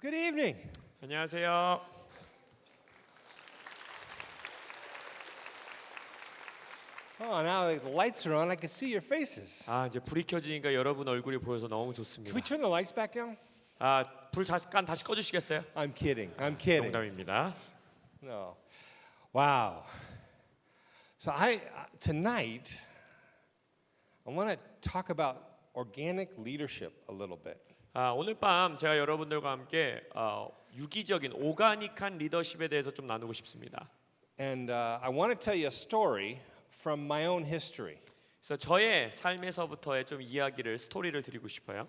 Good evening. 안녕하세요. Oh, now the lights are on. I can see your faces. 이제 불이 켜지니까 여러분 얼굴이 보여서 너무 Can 좋습니다. we turn the lights back down? 불 잠깐 다시 꺼주시겠어요? I'm kidding. I'm kidding. 농담입니다. No. Wow. So tonight I want to talk about organic leadership a little bit. 오늘 밤 제가 여러분들과 함께 유기적인 오가닉한 리더십에 대해서 좀 나누고 싶습니다. And I want to tell you a story from my own history. 그래서 저의 삶에서부터의 좀 이야기를 스토리를 드리고 싶어요.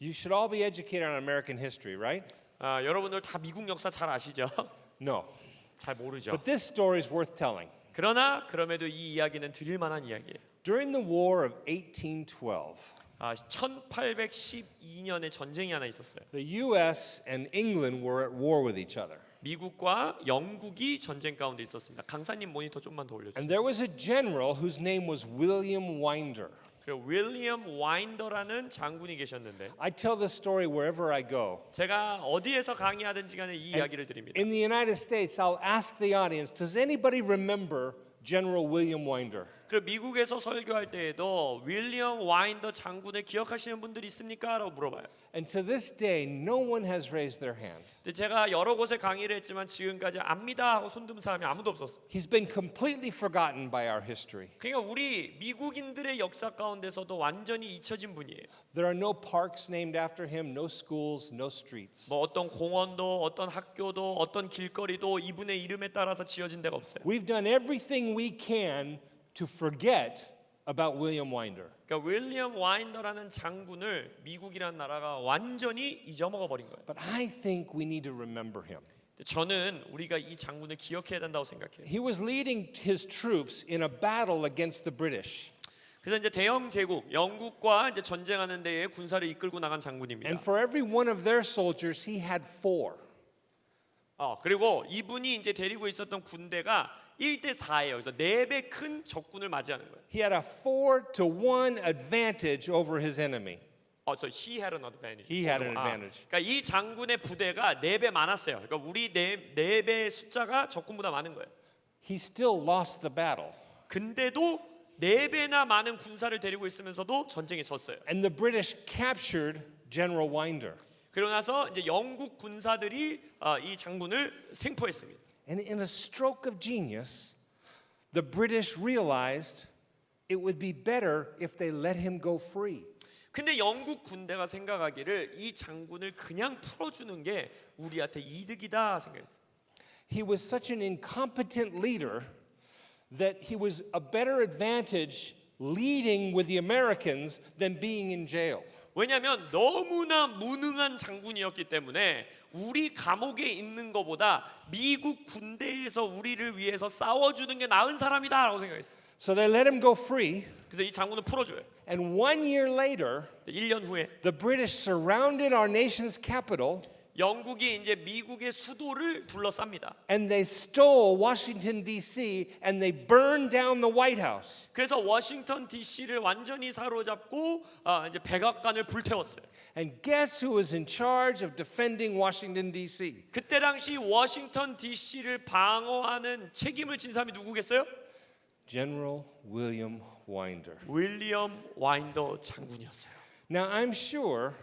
You should all be educated on American history, right? 여러분들 다 미국 역사 잘 아시죠? No. 잘 모르죠. But this story is worth telling. 그러나 그럼에도 이 이야기는 드릴 만한 이야기예요. During the War of 1812, 1812년에 전쟁이 하나 있었어요. the U.S. and England were at war with each other. 미국과 영국이 전쟁 가운데 있었습니다. 강사님 모니터 좀만 더 올려주세요. And there was a general whose name was William Winder. 그리고 윌리엄 와인더라는 장군이 계셨는데 I tell this story wherever I go. 제가 어디에서 강의하든지 간에 이 이야기를 드립니다. In the United States, I'll ask the audience, does anybody remember General William Winder? 그리고 미국에서 설교할 때에도 윌리엄 와인더 장군을 기억하시는 분들이 있습니까? 라고 물어봐요. And to this day, no one has raised their hand. 근데 제가 여러 곳에 강의를 했지만 지금까지 압니다 하고 손든 사람이 아무도 없었어요. He's been completely forgotten by our history. 그러니까 우리 미국인들의 역사 가운데서도 완전히 잊혀진 분이에요. There are no parks named after him, no schools, no streets. 뭐 어떤 공원도 어떤 학교도 어떤 길거리도 이분의 이름에 따라서 지어진 데가 없어요. We've done everything we can to forget about William Winder. 그러니까 윌리엄 와인더라는 장군을 미국이라는 나라가 완전히 잊어먹어 버린 거예요. But I think we need to remember him. 저는 우리가 이 장군을 기억해야 된다고 생각해요. He was leading his troops in a battle against the British. 그래서 이제 대영 제국 영국과 이제 전쟁하는 데에 군사를 이끌고 나간 장군입니다. And for every one of their soldiers, he had 4. 그리고 이분이 이제 데리고 있었던 군대가 1대 4예요. 그래서 4배 큰 적군을 맞이하는 거예요. He had a 4-to-1 advantage over his enemy. So he had an advantage. He had an advantage. 그러니까 이 장군의 부대가 4배 많았어요. 그러니까 우리 4배 숫자가 적군보다 많은 거예요. He still lost the battle. 근데도 4배나 많은 군사를 데리고 있으면서도 전쟁에 졌어요. And the British captured General Winder. 그러고 나서 이제 영국 군사들이 이 장군을 생포했습니다. And in a stroke of genius, the British realized it would be better if they let him go free. 근데 영국 군대가 생각하기를 이 장군을 그냥 풀어주는 게 우리한테 이득이다 생각했어요. He was such an incompetent leader that he was a better advantage leading with the Americans than being in jail. 왜냐하면 너무나 무능한 장군이었기 때문에 우리 감옥에 있는 것보다 미국 군대에서 우리를 위해서 싸워주는 게 나은 사람이다라고 생각했어요. So they let him go free. 그래서 이 장군을 풀어줘요. And 1 year later, 1년 후에 the British surrounded our nation's capital 영국이 이제 미국의 수도를 둘러쌉니다. and they stole Washington D.C. and they burned down the White House. 그래서 워싱턴 D.C.를 완전히 사로잡고 이제 백악관을 불태웠어요. And guess who was in charge of defending Washington D.C.? 그때 당시 워싱턴 D.C.를 방어하는 책임을 진 사람이 누구겠어요? General William Winder. 윌리엄 와인더 장군이었어요. Now I'm sure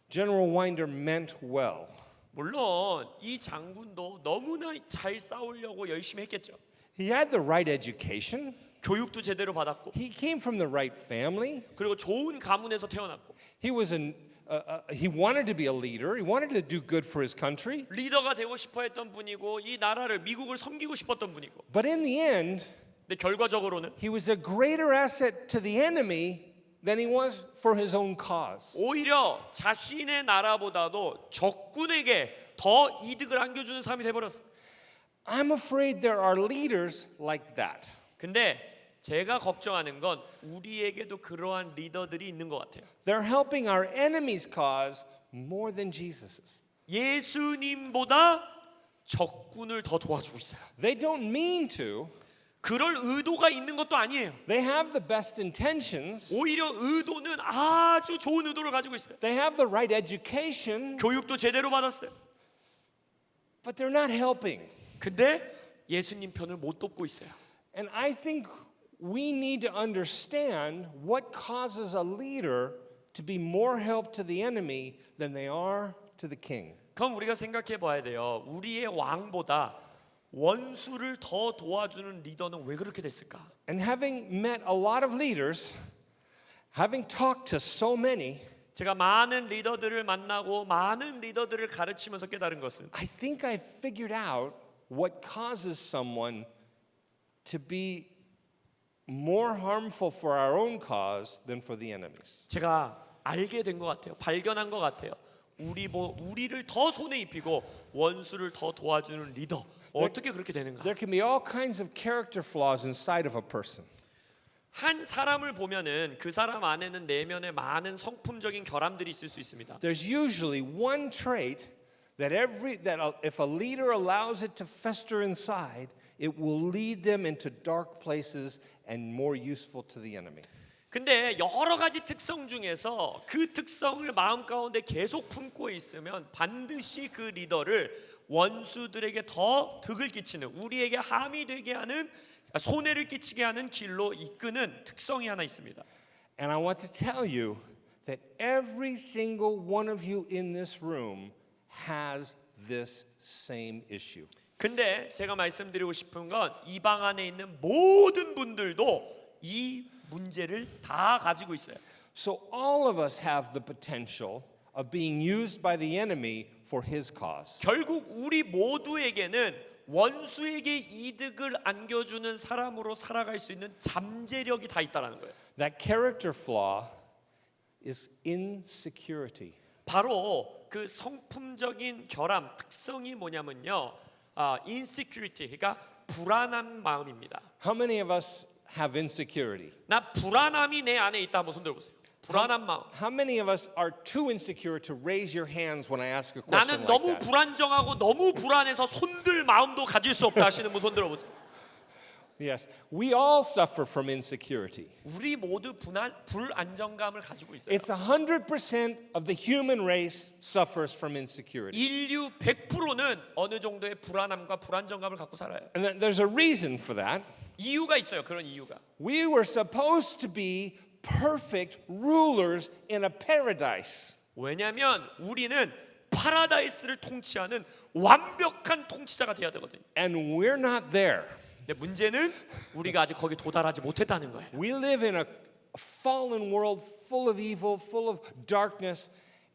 General Winder meant well. 물론 이 장군도 너무나 잘 싸우려고 열심히 했겠죠. He had the right education. 교육도 제대로 받았고 He came from the right family. 그리고 좋은 가문에서 태어났고 He wanted to be a leader. He wanted to do good for his country. 리더가 되고 싶어 했던 분이고 이 나라를 미국을 섬기고 싶었던 분이고 But in the end, 근데 결과적으로는 he was a greater asset to the enemy than he was for his own cause. 오히려 자신의 나라보다도 적군에게 더 이득을 안겨주는 사람이 돼버렸어요. I'm afraid there are leaders like that. 근데 제가 걱정하는 건 우리에게도 그러한 리더들이 있는 것 같아요. They're helping our enemy's cause more than Jesus's. 예수님보다 적군을 더 도와주고 있어요. They don't mean to. 그럴 의도가 있는 것도 아니에요. They have the best intentions. 오히려 의도는 아주 좋은 의도를 가지고 있어요. They have the right education. 교육도 제대로 받았어요. but they're not helping. 근데 예수님 편을 못 돕고 있어요. And I think we need to understand what causes a leader to be more help to the enemy than they are to the king. 그럼 우리가 생각해 봐야 돼요. 우리의 왕보다 원수를 더 도와주는 리더는 왜 그렇게 됐을까? And having met a lot of leaders, having talked to so many, 제가 많은 리더들을 만나고 많은 리더들을 가르치면서 깨달은 것은 I think I figured out what causes someone to be more harmful for our own cause than for the enemy's. 제가 알게 된 것 같아요. 발견한 것 같아요. 우리를 더 손에 입히고 원수를 더 도와주는 리더 어떻게 그렇게 되는가? There can be all kinds of character flaws inside of a person. 한 사람을 보면은 그 사람 안에는 내면에 많은 성품적인 결함들이 있을 수 있습니다. There's usually one trait that if a leader allows it to fester inside, it will lead them into dark places and more useful to the enemy. 근데 여러 가지 특성 중에서 그 특성을 마음 가운데 계속 품고 있으면 반드시 그 리더를 원수들에게 더 득을 끼치는, 우리에게 함이 되게 하는, 손해를 끼치게 하는 길로 이끄는 특성이 하나 있습니다. And I want to tell you that every single one of you in this room has this same issue. 근데 제가 말씀드리고 싶은 건 이 방 안에 있는 모든 분들도 이 문제를 다 가지고 있어요. So all of us have the potential of being used by the enemy for his cause. 결국 우리 모두에게는 원수에게 이득을 안겨주는 사람으로 살아갈 수 있는 잠재력이 다 있다라는 거예요. That character flaw is insecurity. 바로 그 성품적인 결함 특성이 뭐냐면요, insecurity, 그러니까 불안한 마음입니다. How many of us have insecurity? 나 불안함이 내 안에 있다. 한번 손 들어보세요. 불안한 마음. How many of us are too insecure to raise your hands when I ask a question 나는 like 너무 that? 불안정하고 너무 불안해서 손들 마음도 가질 수 없다 하시는 분 손 들어보세요. Yes, we all suffer from insecurity. 우리 모두 불안정감을 가지고 있어요. It's 100% of the human race suffers from insecurity. 인류 100%는 어느 정도의 불안함과 불안정감을 갖고 살아요. And there's a reason for that. 이유가 있어요. 그런 이유가. We were supposed to be perfect rulers in a paradise. 왜냐하면 우리는 파라다이스를 통치하는 완벽한 통치자가 돼야 되거든요. And we're not there. 근데 문제는 우리가 아직 거기 도달하지 못했다는 거예요. We live in a fallen world full of evil, full of darkness,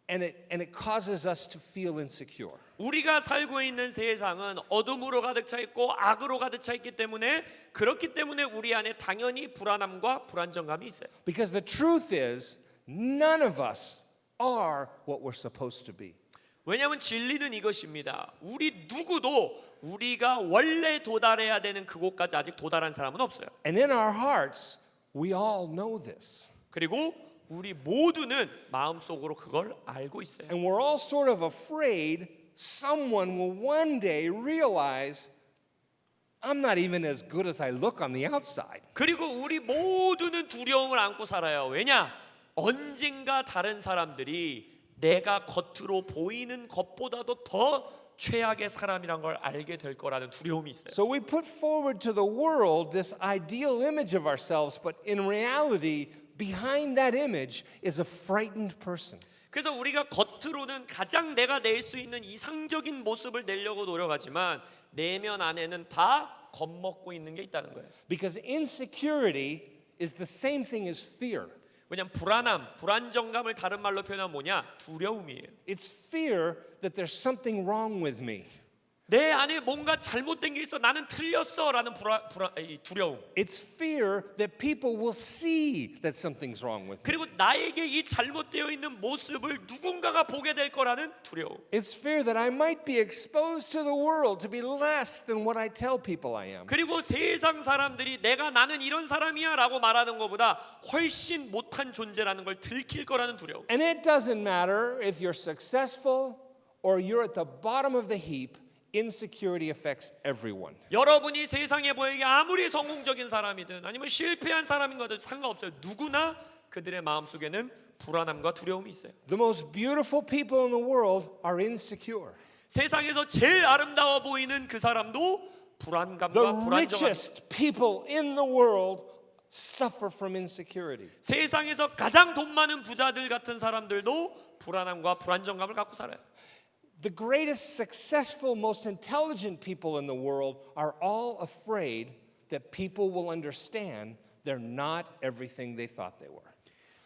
and it causes us to feel insecure. 우리가 살고 있는 세상은 어둠으로 가득 차 있고 악으로 가득 차 있기 때문에, 그렇기 때문에 우리 안에 당연히 불안함과 불안정감이 있어요. Because the truth is, none of us are what we're supposed to be. 왜냐하면 진리는 이것입니다. 우리 누구도 우리가 원래 도달해야 되는 그곳까지 아직 도달한 사람은 없어요. And in our hearts, we all know this. 그리고 우리 모두는 마음속으로 그걸 알고 있어요. And we're all sort of afraid someone will one day realize I'm not even as good as I look on the outside. 그리고 우리 모두는 두려움을 안고 살아요. 왜냐? 언젠가 다른 사람들이 내가 겉으로 보이는 것보다도 더 최악의 사람이란 걸 알게 될 거라는 두려움이 있어요. So we put forward to the world this ideal image of ourselves, but in reality, behind that image is a frightened person. 그래서 우리가 겉으로는 가장 내가 낼 수 있는 이상적인 모습을 내려고 노력하지만 내면 안에는 다 겁먹고 있는 게 있다는 거예요. Because insecurity is the same thing as fear. 왜냐하면 불안함, 불안정감을 다른 말로 표현하면 뭐냐? 두려움이에요. It's fear that there's something wrong with me. 내 안에 뭔가 잘못된 게 있어. 나는 틀렸어라는 두려움. It's fear that people will see that something's wrong with me. 그리고 나에게 이 잘못되어 있는 모습을 누군가가 보게 될 거라는 두려움. It's fear that I might be exposed to the world to be less than what I tell people I am. 그리고 세상 사람들이 나는 이런 사람이야라고 말하는 것보다 훨씬 못한 존재라는 걸 들킬 거라는 두려움. And it doesn't matter if you're successful or you're at the bottom of the heap. Insecurity affects everyone. 여러분이 세상에 보이게 아무리 성공적인 사람이든 아니면 실패한 사람인 것도 상관없어요. 누구나 그들의 마음속에는 불안함과 두려움이 있어요. The most beautiful people in the world are insecure. 세상에서 제일 아름다워 보이는 그 사람도 The 불안감과 불안정함. richest people in the world suffer from insecurity. 세상에서 가장 돈 많은 부자들 같은 사람들도 불안함과 불안정감을 갖고 살아요. The greatest successful, most intelligent people in the world are all afraid that people will understand they're not everything they thought they were.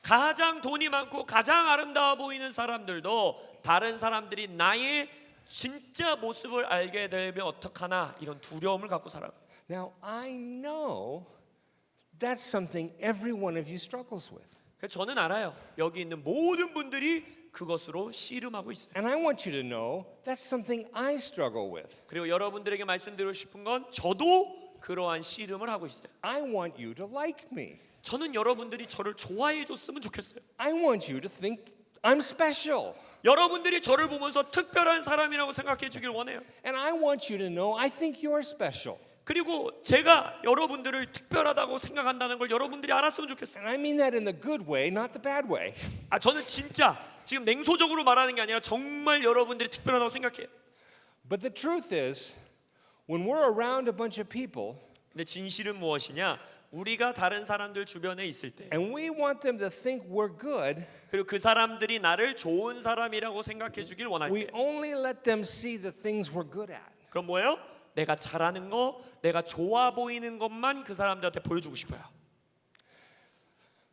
가장 돈이 많고 가장 아름다워 보이는 사람들도 다른 사람들이 나의 진짜 모습을 알게 되면 어떡하나 이런 두려움을 갖고 살아요. Now, I know that's something every one of you struggles with. 그래서 저는 알아요. 여기 있는 모든 분들이 그것으로 씨름하고 있어요. And I want you to know that's something I struggle with. 그리고 여러분들에게 말씀드리고 싶은 건 저도 그러한 씨름을 하고 있어요. I want you to like me. 저는 여러분들이 저를 좋아해 줬으면 좋겠어요. I want you to think I'm special. 여러분들이 저를 보면서 특별한 사람이라고 생각해 주길 원해요. And I want you to know I think you're special. 그리고 제가 여러분들을 특별하다고 생각한다는 걸 여러분들이 알았으면 좋겠어요. And I mean that in the good way, not the bad way. 저는 진짜 지금 냉소적으로 말하는 게 아니라 정말 여러분들이 특별하다고 생각해요. But the truth is, when we're around a bunch of people 근데 진실은 무엇이냐? 우리가 다른 사람들 주변에 있을 때 and we want them to think we're good, 그리고 그 사람들이 나를 좋은 사람이라고 생각해 주길 원할 we 때 only let them see the things we're good at. 그럼 뭐예요? 내가 잘하는 거, 내가 좋아 보이는 것만 그 사람들한테 보여주고 싶어요.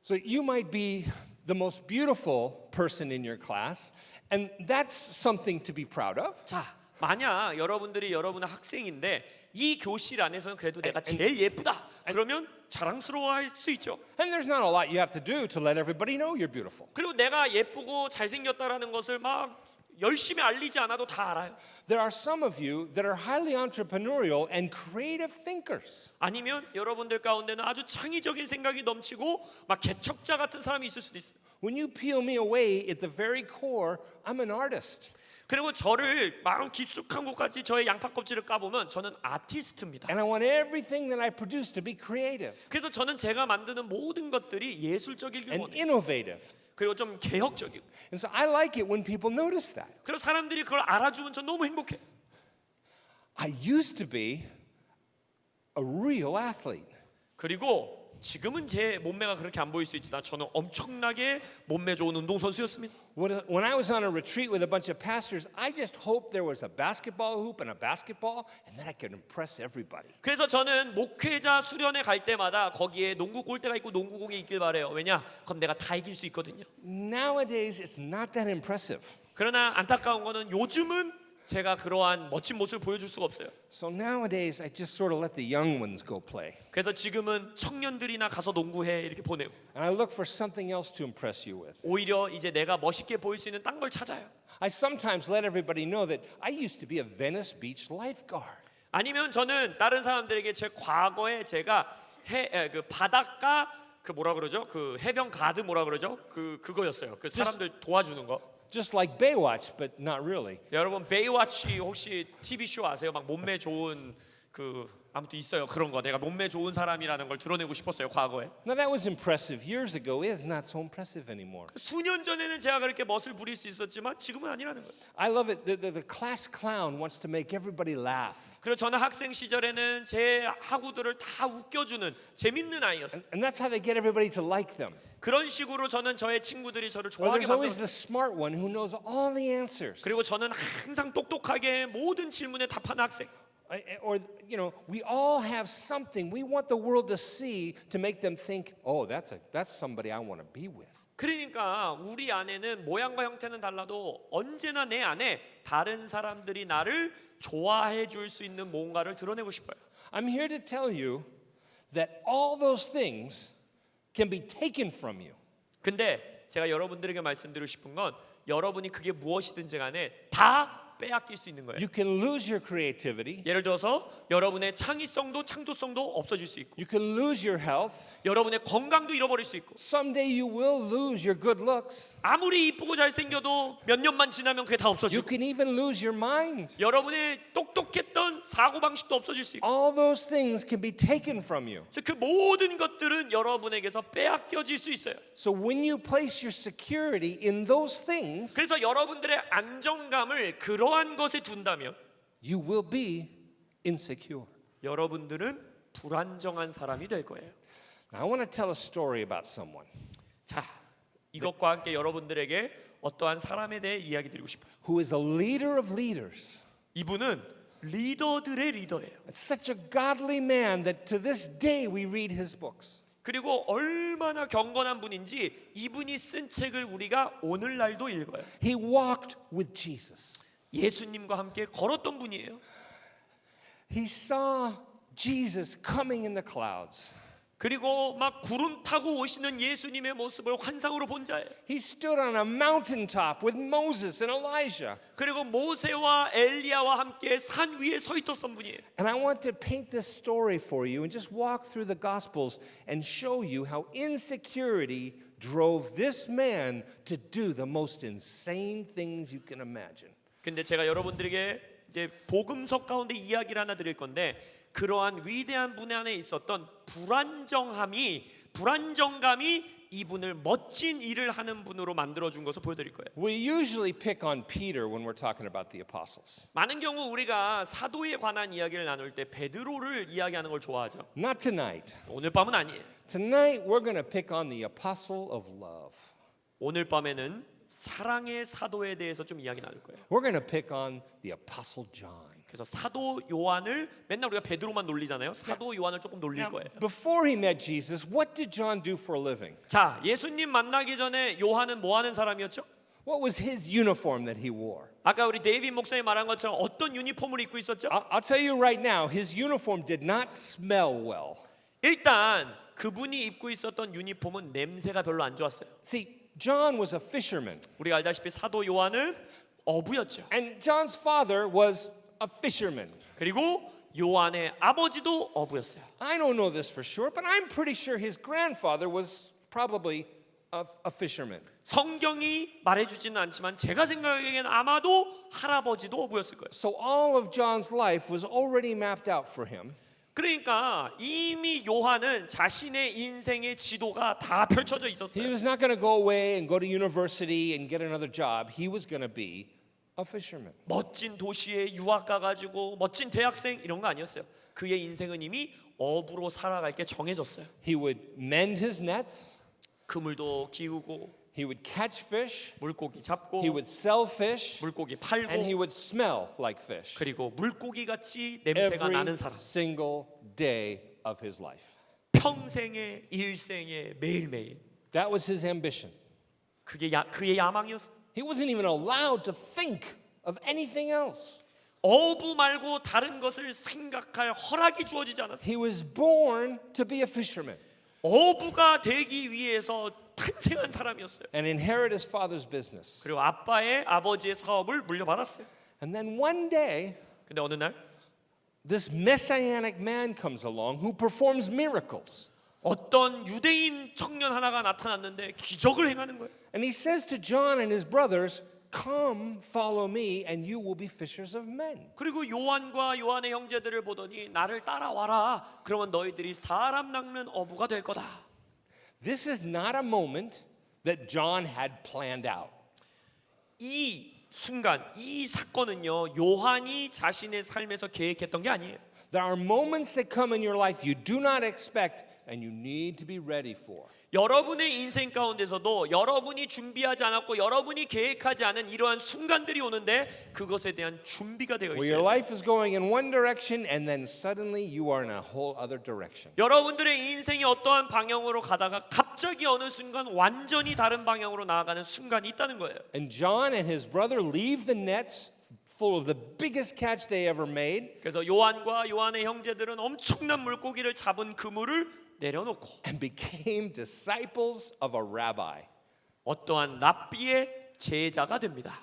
So you might be the most beautiful person in your class, and that's something to be proud of. 자, 만약 여러분들이 여러분의 학생인데 이 교실 안에서는 그래도 내가 제일 예쁘다. 그러면 자랑스러워할 수 있죠. And there's not a lot you have to do to let everybody know you're beautiful. 그리고 내가 예쁘고 잘생겼다라는 것을 막 열심히 알리지 않아도 다 알아요. There are some of you that are highly entrepreneurial and creative thinkers. 아니면 여러분들 가운데는 아주 창의적인 생각이 넘치고 막 개척자 같은 사람이 있을 수도 있어요. When you peel me away at the very core, I'm an artist. 그리고 저를 마음 깊숙한 곳까지 저의 양파 껍질을 까보면 저는 아티스트입니다. And I want everything that I produce to be creative 그래서 저는 제가 만드는 모든 것들이 예술적이길 and 원해요. innovative. 그리고 좀 개혁적이고. And so I like it when people notice that. 그리고 사람들이 그걸 알아주면 전 너무 행복해. I used to be a real athlete. 그리고 지금은 제 몸매가 그렇게 안 보일 수 있지만 저는 엄청나게 몸매 좋은 운동선수였습니다. When I was on a retreat with a bunch of pastors, I just hoped there was a basketball hoop and a basketball, and then I could impress everybody. 그래서 저는 목회자 수련회 갈 때마다 거기에 농구 골대가 있고 농구공이 있길 바래요. 왜냐? 그럼 내가 다 이길 수 있거든요. Nowadays, it's not that impressive. 그러나 안타까운 거는 요즘은 제가 그러한 멋진 모습을 보여줄 수가 없어요. So nowadays, I just sort of let the young ones go play. 그래서 지금은 청년들이나 가서 농구해 이렇게 보내고 And I look for something else to impress you with. 오히려 이제 내가 멋있게 보일 수 있는 딴 걸 찾아요. I sometimes let everybody know that I used to be a Venice Beach lifeguard. 아니면 저는 다른 사람들에게 제 과거에 제가 그 바닷가 그 뭐라 그러죠? 그 해변 가드 뭐라 그러죠? 그거였어요. 그 사람들 도와주는 거. Just like Baywatch, but not really. 여러분 베이워치 혹시 TV 쇼 아세요? 막 몸매 좋은 그 아무튼 있어요. 그런 거. 내가 몸매 좋은 사람이라는 걸 드러내고 싶었어요. 과거에. Now that was impressive years ago. It is not so impressive anymore. 수년 전에는 제가 그렇게 멋을 부릴 수 있었지만 지금은 아니라는 거예요. I love it. The class clown wants to make everybody laugh. 그리고 저는 학생 시절에는 제 학우들을 다 웃겨주는 재밌는 아이였어요. And that's how they get everybody to like them. 그런 식으로 저는 저의 친구들이 저를 Or 좋아하게 there's always 만들었어요. the smart one who knows all the answers. 그리고 저는 항상 똑똑하게 모든 질문에 답하는 학생. Or, you know, we all have something we want the world to see to make them think, oh, that's somebody I want to be with. 그러니까 우리 안에는 모양과 형태는 달라도 언제나 내 안에 다른 사람들이 나를 좋아해 줄 수 있는 뭔가를 드러내고 싶어요. I'm here to tell you that all those things can be taken from you. 근데 제가 여러분들에게 말씀드리고 싶은 건 여러분이 그게 무엇이든지 간에 다 빼앗길 수 있는 거예요. You can lose your creativity. 예를 들어서 여러분의 창의성도 창조성도 없어질 수 있고 You can lose your health. 여러분의 건강도 잃어버릴 수 있고 Someday you will lose your good looks. 아무리 이쁘고 잘생겨도 몇 년만 지나면 그게 다 You 없어지고 can even lose your mind. 여러분의 똑똑했던 사고방식도 없어질 수 있고 All those things can be taken from you. 그래서 그 모든 것들은 여러분에게서 빼앗겨질 수 있어요. So when you place your security in those things, 그래서 여러분들의 안정감을 그런 그러한 것에 둔다면 you will be insecure. 여러분들은 불안정한 사람이 될 거예요. Now, I want to tell a story about someone 자, 이것과 함께 여러분들에게 어떠한 사람에 대해 이야기 드리고 싶어요. who is a leader of leaders. 이분은 리더들의 리더예요. Such a godly man that to this day we read his books. 그리고 얼마나 경건한 분인지 이분이 쓴 책을 우리가 오늘날도 읽어요. He walked with Jesus. 예수님과 함께 걸었던 분이에요. He saw Jesus coming in the clouds. 그리고 막 구름 타고 오시는 예수님의 모습을 환상으로 본 자예요. He stood on a mountaintop with Moses and Elijah. 그리고 모세와 엘리야와 함께 산 위에 서 있었던 분이에요. And I want to paint this story for you and just walk through the Gospels and show you how insecurity drove this man to do the most insane things you can imagine. 근데 제가 여러분들에게 이제 복음서 가운데 이야기를 하나 드릴 건데 그러한 위대한 분 안에 있었던 불안정감이 이분을 멋진 일을 하는 분으로 만들어 준 것을 보여드릴 거예요. We usually pick on Peter when we're talking about the apostles. 많은 경우 우리가 사도에 관한 이야기를 나눌 때 베드로를 이야기하는 걸 좋아하죠. Not tonight. 오늘 밤은 아니에요. Tonight we're going to pick on the apostle of love. 오늘 밤에는 사랑의 사도에 대해서 좀 이야기 나눌 거예요. We're going to pick on the apostle John. 그래서 사도 요한을 맨날 우리가 베드로만 놀리잖아요. 사도 요한을 조금 놀릴 Now, 거예요. before he met Jesus, what did John do for a living? 자, 예수님 만나기 전에 요한은 뭐 하는 사람이었죠? What was his uniform that he wore? 아까 우리 데이빗 목사님 말한 것처럼 어떤 유니폼을 입고 있었죠? I'll tell you right now, his uniform did not smell well. 일단 그분이 입고 있었던 유니폼은 냄새가 별로 안 좋았어요. See, John was a fisherman, 우리가 알다시피 사도 요한은 어부였죠. and John's father was a fisherman. 그리고 요한의 아버지도 어부였어요. I don't know this for sure, but I'm pretty sure his grandfather was probably a fisherman. 성경이 말해주지는 않지만 제가 생각하기에는 아마도 할아버지도 어부였을 거예요. So all of John's life was already mapped out for him. 그러니까 이미 요한은 자신의 인생의 지도가 다 펼쳐져 He 있었어요. was not going to go away and go to university and get another job. He was going to be a fisherman. 멋진 도시에 유학 가가지고 멋진 대학생 이런 거 아니었어요. 그의 인생은 이미 어부로 살아갈 게 정해졌어요. He would mend his nets. 그물도 기우고 He would catch fish. 물고기 잡고 He would sell fish. 물고기 And he 팔고 would smell like fish 그리고 물고기 같이 냄새가 every 나는 사람. single day of his life. 평생의 일생의 매일매일 That was his ambition. 그게 그의 야망이었어요. He wasn't even allowed to think of anything else. 어부 말고 다른 것을 생각할 허락이 주어지지 않았어요. He was born to be a fisherman 어부가 되기 위해서 탄생한 사람이었어요. and inherit his father's business. 그리고 아버지의 사업을 물려받았어요. And then one day, 근데 어느 날 this messianic man comes along who performs miracles. 어떤 유대인 청년 하나가 나타났는데 기적을 행하는 거예요. And he says to John and his brothers, "Come, follow me, and you will be fishers of men." 그리고 요한과 요한의 형제들을 보더니 나를 따라와라. 그러면 너희들이 사람 낚는 어부가 될 거다. This is not a moment that John had planned out. 이 순간, 이 사건은요 요한이 자신의 삶에서 계획했던 게 아니에요. There are moments that come in your life you do not expect and you need to be ready for. 여러분의 인생 가운데서도 여러분이 준비하지 않았고 여러분이 계획하지 않은 이러한 순간들이 오는데 그것에 대한 준비가 되어 Where your 있어요. life is going in one direction and then suddenly you are in a whole other direction. 여러분들의 인생이 어떠한 방향으로 가다가 갑자기 어느 순간 완전히 다른 방향으로 나아가는 순간이 있다는 거예요. And John and his brother leave the nets full of the biggest catch they ever made 그래서 요한과 요한의 형제들은 엄청난 물고기를 잡은 그물을 내려놓고 and became disciples of a rabbi. 어떠한 랍비의 제자가 됩니다.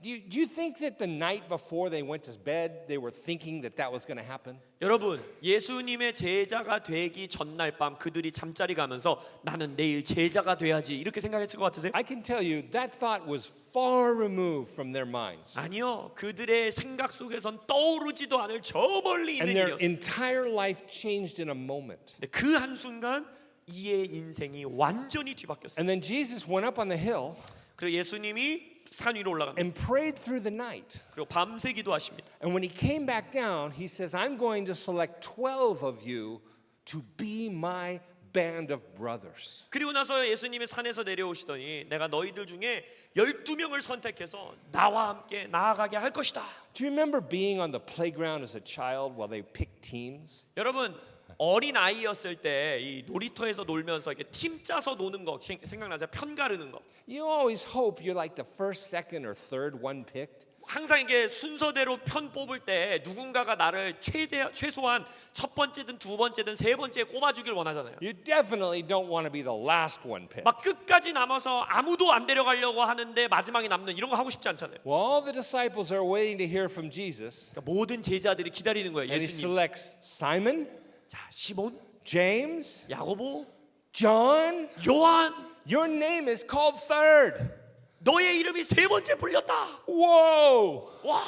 Do you think that the night before they went to bed, they were thinking that that was going to happen? 여러분, 예수님의 제자가 되기 전날 밤 그들이 잠자리 가면서 나는 내일 제자가 돼야지 이렇게 생각했을 것 같으세요? I can tell you that thought was far removed from their minds. 아니요, 그들의 생각 속에선 떠오르지도 않을 저 멀리 있는 And their 일이었어요. entire life changed in a moment. 그 한순간 이의 인생이 완전히 뒤바뀌었어요. And then Jesus went up on the hill 그리고 예수님이 산 위로 올라갑니다. and prayed through the night. 그리고 밤새 기도하십니다. And when he came back down, he says, I'm going to select 12 of you to be my band of brothers. 그리고 나서 예수님이 산에서 내려오시더니 내가 너희들 중에 12명을 선택해서 나와 함께 나아가게 할 것이다. Do you remember being on the playground as a child while they picked teams? 여러분 어린 아이였을 때 이 놀이터에서 놀면서 이렇게 팀 짜서 노는 거 생각나세요? 편 가르는 거. You always hope you're like the first, second, or third one picked. 항상 이게 순서대로 편 뽑을 때 누군가가 나를 최소한 첫 번째든 두 번째든 세 번째에 꼽아주길 원하잖아요. You definitely don't want to be the last one picked. 막 끝까지 남아서 아무도 안 데려가려고 하는데 마지막에 남는 이런 거 하고 싶지 않잖아요. Well, all the disciples are waiting to hear from Jesus. 그러니까 모든 제자들이 기다리는 거예요. And he 예수님. selects Simon, 자, 시몬, James, 야고보, John. 요한, Your name is called third. 너의 이름이 세 번째 불렸다. Whoa! 와,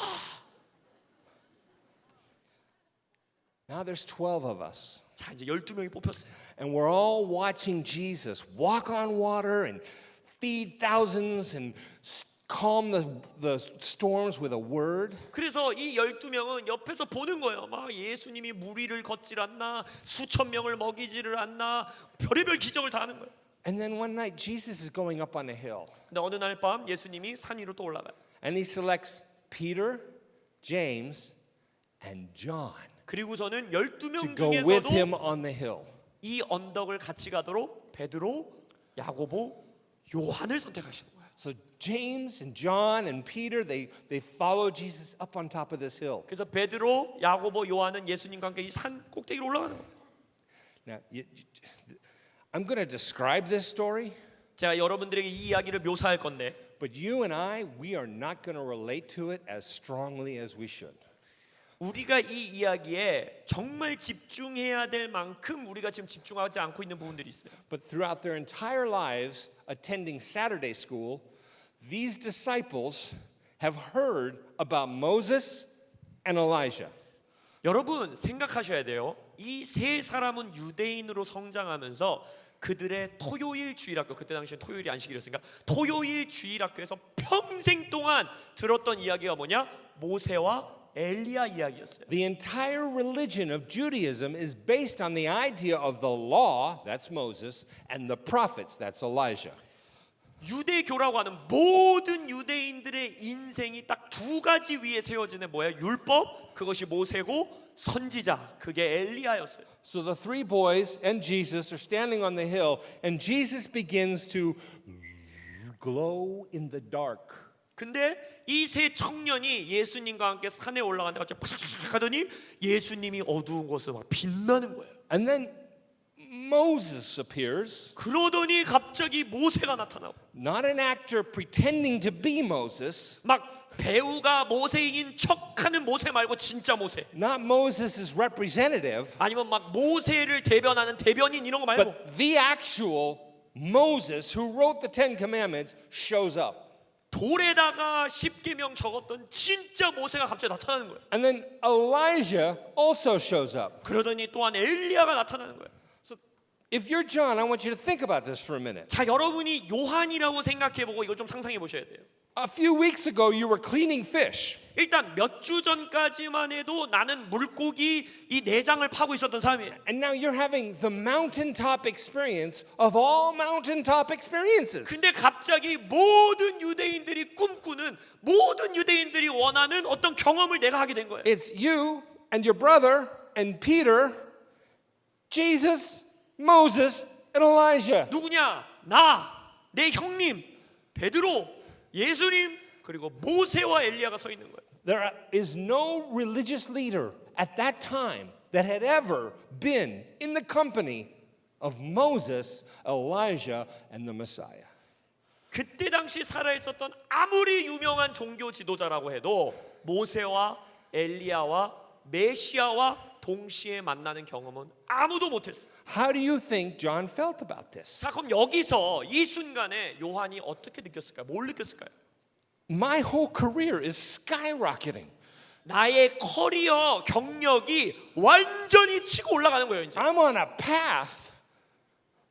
Now there's 12 of us. 자 이제 12명이 뽑혔어요. And we're all watching Jesus walk on water and feed thousands and calm the storms with a word. 그래서 이 12명은 옆에서 보는 거예요. 막 예수님이 물 위를 걷질 않나, 수천 명을 먹이지를 않나, 별의별 기적을 다 하는 거예요. And then one night Jesus is going up on a hill 근데 어느 날 밤 예수님이 산 위로 또 올라가요. and he selects Peter, James, and John 그리고서는 to 12명 go with 중에서도 him on the hill. 이 언덕을 같이 가도록 베드로, 야고보, 요한을 선택하시는 거예요. So James and John and Peter they follow Jesus up on top of this hill. 그래서 베드로, 야고보, 요한은 예수님과 함께 이 산 꼭대기로 올라가는 거예요. Now I'm going to describe this story, 제가 여러분들에게 이 이야기를 묘사할 건데 but you and we are not going to relate to it as strongly as we should. 우리가 이 이야기에 정말 집중해야 될 만큼 우리가 지금 집중하지 않고 있는 부분들이 있어요. But throughout their entire lives attending Saturday school, these disciples have heard about Moses and Elijah. 여러분 생각하셔야 돼요. 이 세 사람은 유대인으로 성장하면서 그들의 토요일 주일학교, 그때 당시엔 토요일이 안식일이었으니까 토요일 주일학교에서 평생 동안 들었던 이야기가 뭐냐? 모세와 엘리야 이야기였어요. The entire religion of Judaism is based on the idea of the law, that's Moses, and the prophets, that's Elijah. 유대교라고 하는 모든 유대인들의 인생이 딱 두 가지 위에 세워지는 뭐야? 율법, 그것이 모세고 선지자, 그게 엘리야였어요. So the three boys and Jesus are standing on the hill, and Jesus begins to glow in the dark. 근데 이 세 청년이 예수님과 함께 산에 올라가는데 갑자기 팍 하더니 예수님이 어두운 곳에서 막 빛나는 거예요. And then Moses appears, 그러더니 갑자기 모세가 나타나고 not an actor pretending to be Moses, 막 배우가 모세인 척하는 모세 말고 진짜 모세. not Moses' representative, 아니면 막 모세를 대변하는 대변인 이런 거 말고 but the actual Moses who wrote the Ten Commandments shows up. 돌에다가 10계명 적었던 진짜 모세가 갑자기 나타나는 거예요. And then Elijah also shows up. 그러더니 또한 엘리야가 나타나는 거예요. So if you're John, I want you to think about this for a minute. 자, 여러분이 요한이라고 생각해보고 이걸 좀 상상해 보셔야 돼요. A few weeks ago, you were cleaning fish. 일단 몇 주 전까지만 해도 나는 물고기 이 내장을 파고 있었던 사람이에요. And now you're having the mountaintop experience of all mountaintop experiences. 근데 갑자기 모든 유대인들이 꿈꾸는 모든 유대인들이 원하는 어떤 경험을 내가 하게 된 거예요. It's you and your brother and Peter, Jesus, Moses, and Elijah. 누구냐? 나, 내 형님, 베드로, 예수님, 그리고 모세와 엘리야가 서 있는 거예요. There is no religious leader at that time that had ever been in the company of Moses, Elijah, and the Messiah. 그때 당시 살아 있었던 아무리 유명한 종교 지도자라고 해도 모세와 엘리야와 메시아와 동시에 만나는 경험은 아무도 못했어요. How do you think John felt about this? 자, 그럼 여기서 이 순간에 요한이 어떻게 느꼈을까요? 뭘 느꼈을까요? My whole career is skyrocketing. 나의 커리어 경력이 완전히 치고 올라가는 거예요. 이제 I'm on a path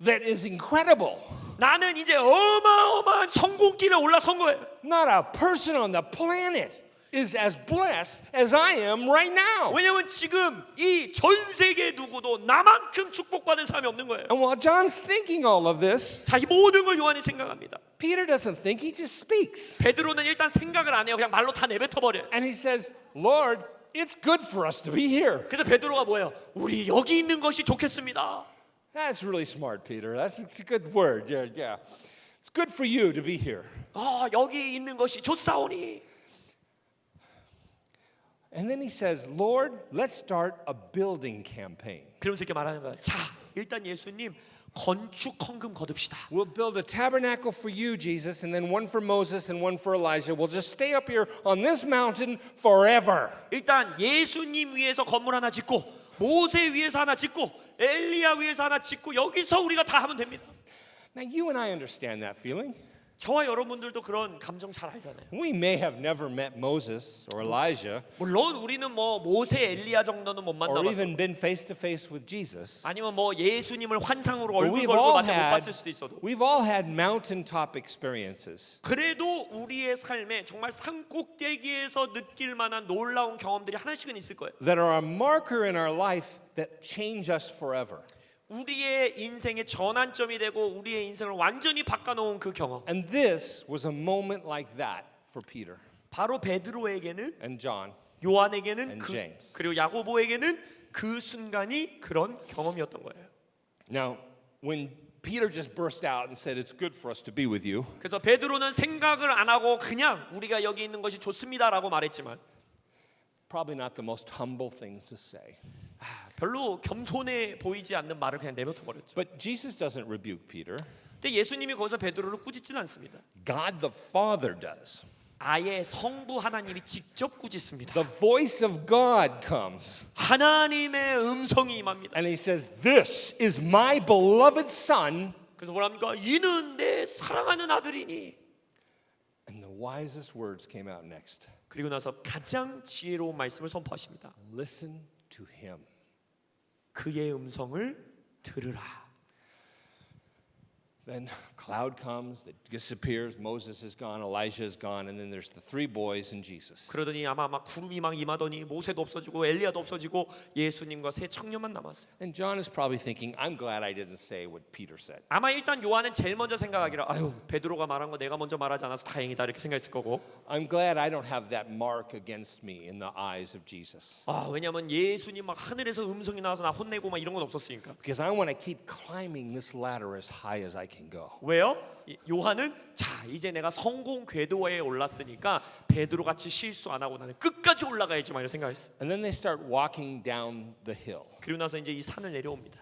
that is incredible. 나는 이제 어마어마한 성공길에 올라선 거예요. Not a person on the planet is as blessed as I am right now. 왜냐면 지금 이 전 세계 누구도 나만큼 축복받은 사람이 없는 거예요. And while John's thinking all of this, 자기 모든 걸 요한이 생각합니다. Peter doesn't think, he just speaks. 베드로는 일단 생각을 안 해요. 그냥 말로 다 내뱉어 버려요. And he says, Lord, it's good for us to be here. 그래서 베드로가 뭐예요? 우리 여기 있는 것이 좋겠습니다. That's really smart, Peter. That's a good word. Yeah. It's good for you to be here. 여기 있는 것이 좋사오니. And then he says, Lord, let's start a building campaign. 그러면서 이렇게 말하는 거야. 자, 일단 예수님 건축 헌금 거둡시다. We'll build a tabernacle for you, Jesus, and then one for Moses and one for Elijah. We'll just stay up here on this mountain forever. 일단 예수님 위에서 건물 하나 짓고 모세 위에서 하나 짓고 엘리야 위에서 하나 짓고 여기서 우리가 다 하면 됩니다. Now, you and I understand that feeling. 저와 여러분들도 그런 감정 잘 알잖아요. We may have never met Moses or Elijah 물론 우리는 뭐 모세 엘리야 정도는 못 or 만나봤어. even been face to face with Jesus. 아니면 뭐 예수님을 환상으로 But 얼굴 we've 걸고 all 만나 못 봤을 수도 있어도. we've all had mountaintop experiences. 그래도 우리의 삶에 정말 산 꼭대기에서 느낄 만한 놀라운 경험들이 하나씩은 있을 거예요. That are a marker in our life that change us forever. 우리의 인생의 전환점이 되고 우리의 인생을 완전히 바꿔놓은 그 경험. And this was a moment like that for Peter 바로 베드로에게는 and John. 요한에게는 And 그 James. 그리고 야고보에게는 그 순간이 그런 경험이었던 거예요. Now, when Peter just burst out and said, "It's good for us to be with you," 그래서 베드로는 생각을 안 하고 그냥 우리가 여기 있는 것이 좋습니다라고 말했지만 probably not the most humble things to say. 별로 겸손해 보이지 않는 말을 그냥 내뱉어 버렸죠. But Jesus doesn't rebuke Peter. 근데 예수님이 거기서 베드로를 꾸짖지는 않습니다. God the Father does. 아예 성부 하나님이 직접 꾸짖습니다. The voice of God comes 하나님의 음성이 임합니다. and he says, "This is my beloved son." 그래서 뭐랍니까? 이는 내 사랑하는 아들이니. And the wisest words came out next. 그리고 나서 가장 지혜로운 말씀을 선포하십니다. Listen to him. 그의 음성을 들으라. Then cloud comes that disappears. Moses is gone, Elijah is gone, and then there's the three boys and Jesus. 그러더니 아마 막 구름이 막 임하더니 모세도 없어지고 엘리야도 없어지고 예수님과 세 청년만 남았어요. And John is probably thinking, I'm glad I didn't say what Peter said. 아마 일단 요한은 제일 먼저 생각하기를 아유 베드로가 말한 거 내가 먼저 말하지 않아서 다행이다 이렇게 생각했을 거고. I'm glad I don't have that mark against me in the eyes of Jesus. 왜냐면 예수님 막 하늘에서 음성이 나와서 나 혼내고 막 이런 건 없었으니까. Because I want to keep climbing this ladder as high as I can go. 왜요? 요한은 자 이제 내가 성공 궤도에 올랐으니까 베드로 같이 실수 안 하고 나는 끝까지 올라가야지만 이런 생각했어. And then they start walking down the hill. 그리고 나서 이제 이 산을 내려옵니다.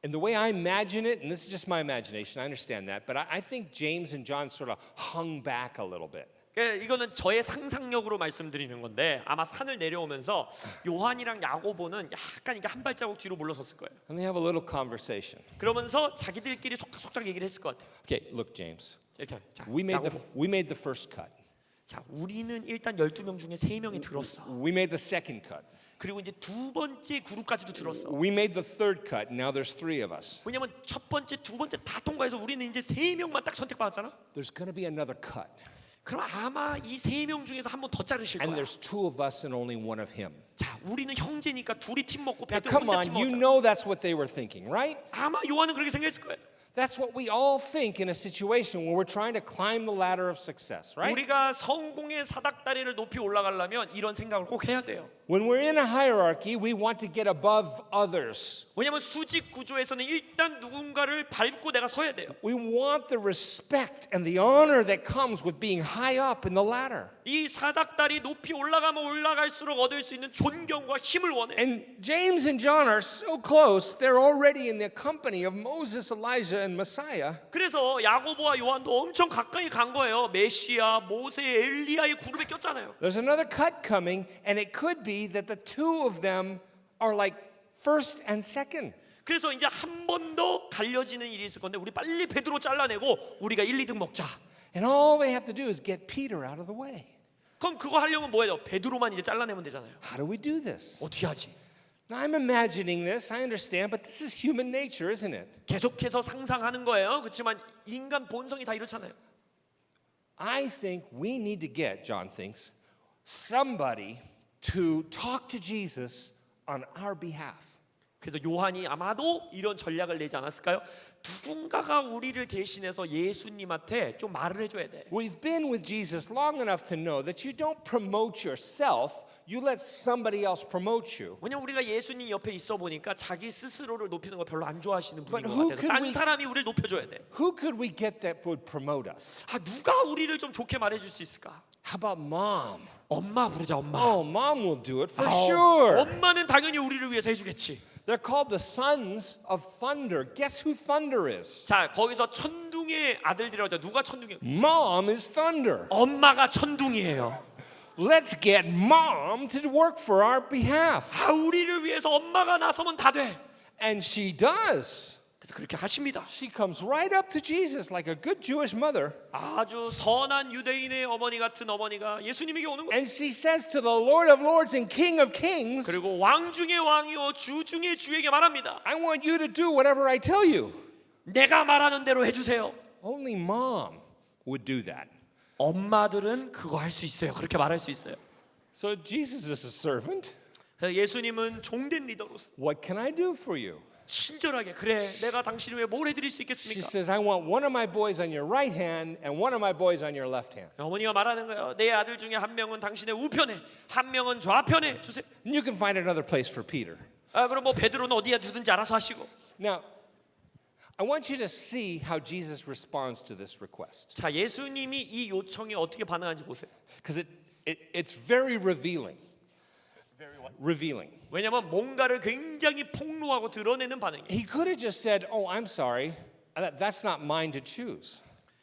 And the way I imagine it, and this is just my imagination, I understand that, but I think James and John sort of hung back a little bit. 이거는 저의 상상력으로 말씀드리는 건데 아마 산을 내려오면서 요한이랑 야고보는 약간 이게 한 발자국 뒤로 물러섰을 거예요. And they have a little conversation. 그러면서 자기들끼리 속닥속닥 얘기를 했을 것 같아요. Okay, look, James. 이렇게 자, We made 야고보. the first cut. 자, 우리는 일단 12명 중에 3명이 들었어. We made the second cut. 그리고 이제 두 번째 그룹까지도 들었어. We made the third cut. Now there's three of us. 왜냐면 첫 번째, 두 번째 다 통과해서 우리는 이제 3명만 딱 선택받았잖아. There's going to be another cut. 그럼 아마 이 3명 중에서 한 번 더 자르실 And 거야. there's two of us and only one of him. 자, 우리는 형제니까 둘이 팀 먹고 Now, 베드로 come 혼자 on, 팀 you 먹었잖아. know that's what they were thinking, right? 아마 요한은 그렇게 생각했을 거예요. That's what we all think in a situation where we're trying to climb the ladder of success, right? 우리가 성공의 사닥다리를 높이 올라가려면 이런 생각을 꼭 해야 돼요. When we're in a hierarchy, we want to get above others. 왜냐면 수직 구조에서는 일단 누군가를 밟고 내가 서야 돼요. We want the respect and the honor that comes with being high up in the ladder. 이 사닥다리 높이 올라가면 올라갈수록 얻을 수 있는 존경과 힘을 원해. And James and John are so close, they're already in the company of Moses, Elijah, and Messiah. 그래서 야고보와 요한도 엄청 가까이 간 거예요. 메시아, 모세, 엘리야의 그룹에 꼈잖아요. There's another cut coming, and it could be that the two of them are like first and second. 그래서 이제 한 번 더 갈려지는 일이 있을 건데 우리 빨리 베드로 잘라내고 우리가 1, 2등 먹자. And all they have to do is get Peter out of the way. 그럼 그거 하려면 뭐예요? 베드로만 이제 잘라내면 되잖아요. How do we do this? 어떻게 하지? Now, I'm imagining this, I understand, but this is human nature, isn't it? 계속해서 상상하는 거예요. 그렇지만 인간 본성이 다 이렇잖아요. I think we need to get, John thinks, somebody to talk to Jesus on our behalf. 그래서 요한이 아마도 이런 전략을 내지 않았을까요? 누군가가 우리를 대신해서 예수님한테 좀 말을 해줘야 돼. We've been with Jesus long enough to know that you don't promote yourself, you let somebody else promote you. 왜냐면 우리가 예수님 옆에 있어 보니까 자기 스스로를 높이는 거 별로 안 좋아하시는 분인 But 것 who 같아서 could 딴 we- 사람이 우리를 높여줘야 돼. Who could we get that would promote us? 아 누가 우리를 좀 좋게 말해줄 수 있을까? How about mom? 엄마 부르자 엄마. Oh, mom will do it for sure. 엄마는 당연히 우리를 위해서 해주겠지. They're called the sons of thunder. Guess who thunder is? 자 거기서 천둥의 아들들이라고 하죠. 누가 천둥이에요? Mom is thunder. 엄마가 천둥이에요. Let's get mom to work for our behalf. 아 우리를 위해서 엄마가 나서면 다 돼. And she does. 그래서 그렇게 하십니다. She comes right up to Jesus like a good Jewish mother. 아주 선한 유대인의 어머니 같은 어머니가 예수님에게 오는 거예요. And she says to the Lord of Lords and King of Kings, 그리고 왕 중의 왕이요 주 중의 주에게 말합니다. I want you to do whatever I tell you. 내가 말하는 대로 해주세요. Only mom would do that. 엄마들은 그거 할 수 있어요. 그렇게 말할 수 있어요. So Jesus is a servant. 그래서 예수님은 종된 리더로서 What can I do for you? 친절하게 그래 내가 당신을 위해 뭘 해드릴 수 She 있겠습니까? says, I want one of my boys on your right hand and one of my boys on your left hand. 어머니가 말하는 거예요. 내 아들 중에 한 명은 당신의 우편에 한 명은 좌편에 주세요. And you can find another place for Peter. 아 그럼 뭐 베드로는 어디에 두든지 알아서 하시고. Now, I want you to see how Jesus responds to this request. 자 예수님이 이 요청에 어떻게 반응하는지 보세요. Because it's very revealing. Revealing. 왜냐하면 뭔가를 굉장히 폭로하고 드러내는 반응이에요. He could have just said, oh, I'm sorry. That's not mine to choose.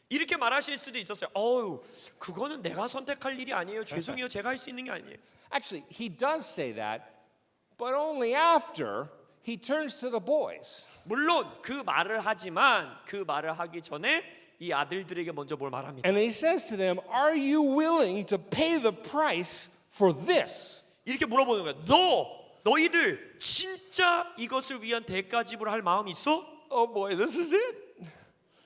이렇게 말하실 수도 있었어요. 어우 그거는 내가 선택할 일이 아니에요. 죄송해요. 제가 할 수 있는 게 아니에요. Actually, he does say that, but only after he turns to the boys. 물론 그 말을 하지만 그 말을 하기 전에 이 아들들에게 먼저 뭘 말합니다. And he says to them, are you willing to pay the price for this? 이렇게 물어보는 거예요. 너희들 진짜 이것을 위한 대가 지불할 마음이 있어? Oh boy, this is it.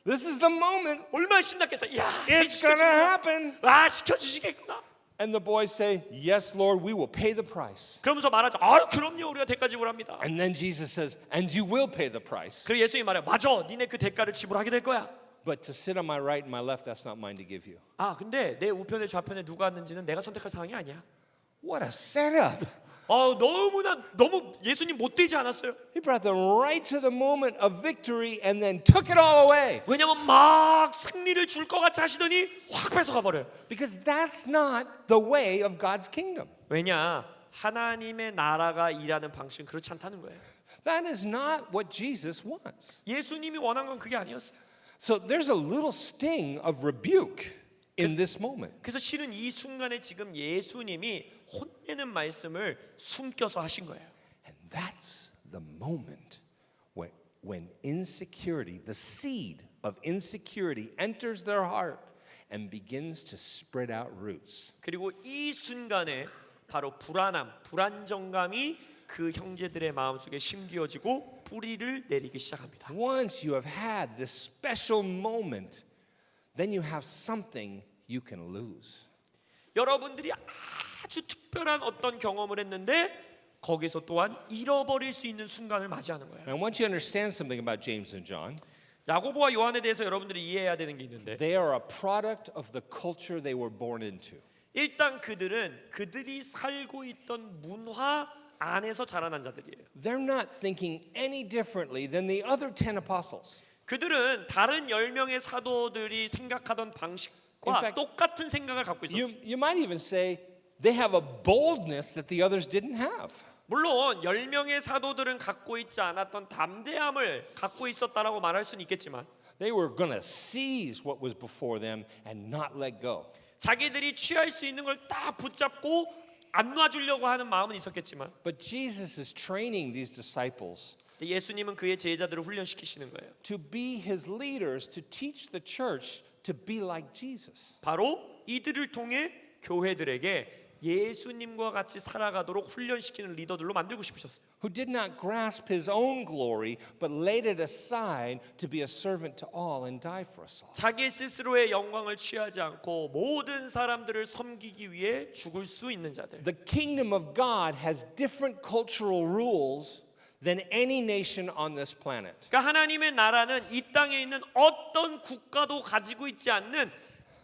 This is the moment. 얼마나 신났겠어. 야, It's gonna happen. 아, 시켜주시겠구나. And the boys say, yes, Lord, we will pay the price. 그러면서 말하죠. 아, 그럼요, 우리가 대가 지불합니다. And then Jesus says, and you will pay the price. 그리고 예수님이 말해요. 맞아, 니네 그 대가를 지불하게 될 거야. But to sit on my right and my left, that's not mine to give you. 아, 근데 내 우편에 좌편에 누가 앉는지는 내가 선택할 상황이 아니야. What a setup. 너무 예수님 못되지 않았어요? He brought them right to the moment of victory and then took it all away. 왜냐면 막 승리를 줄 것 같이 하시더니 확 뺏어가 버려요. Because that's not the way of God's kingdom. 왜냐? 하나님의 나라가 일하는 방식은 그렇지 않다는 거예요. That is not what Jesus wants. 예수님이 원한 건 그게 아니었어요. So there's a little sting of rebuke in this moment. 그래서 실은 이 순간에 지금 예수님이 혼내는 말씀을 숨겨서 하신 거예요. And that's the moment when insecurity, the seed of insecurity enters their heart and begins to spread out roots. 그리고 이 순간에 바로 불안정감이 그 형제들의 마음속에 심기어지고 뿌리를 내리기 시작합니다. Once you have had this special moment, then you have something you can lose. 여러분들이 아주 특별한 어떤 경험을 했는데 거기서 또한 잃어버릴 수 있는 순간을 맞이하는 거예요. And I want you to understand something about James and John. 야고보와 요한에 대해서 여러분들이 이해해야 되는 게 있는데 They are a product of the culture they were born into. 일단 그들이 살고 있던 문화 안에서 자라난 자들이에요. They're not thinking any differently than the other 10 apostles. 그들은 다른 10명의 사도들이 생각하던 방식과 In fact, 똑같은 생각을 갖고 있었어요. You might even say they have a boldness that the others didn't have. 물론 10명의 사도들은 갖고 있지 않았던 담대함을 갖고 있었다라고 말할 수는 있겠지만 They were going to seize what was before them and not let go. 자기들이 취할 수 있는 걸 딱 붙잡고 안 놔주려고 하는 마음은 있었겠지만 But Jesus is training these disciples 예수님은 그의 제자들을 훈련시키시는 거예요. to be his leaders, to teach the church to be like Jesus. 바로 이들을 통해 교회들에게 예수님과 같이 살아가도록 훈련시키는 리더들로 만들고 싶으셨어요. who did not grasp his own glory, but laid it aside to be a servant to all and die for us all. 자기 스스로의 영광을 취하지 않고 모든 사람들을 섬기기 위해 죽을 수 있는 자들. The kingdom of God has different cultural rules than any nation on this planet. 그러니까 하나님의 나라는 이 땅에 있는 어떤 국가도 가지고 있지 않는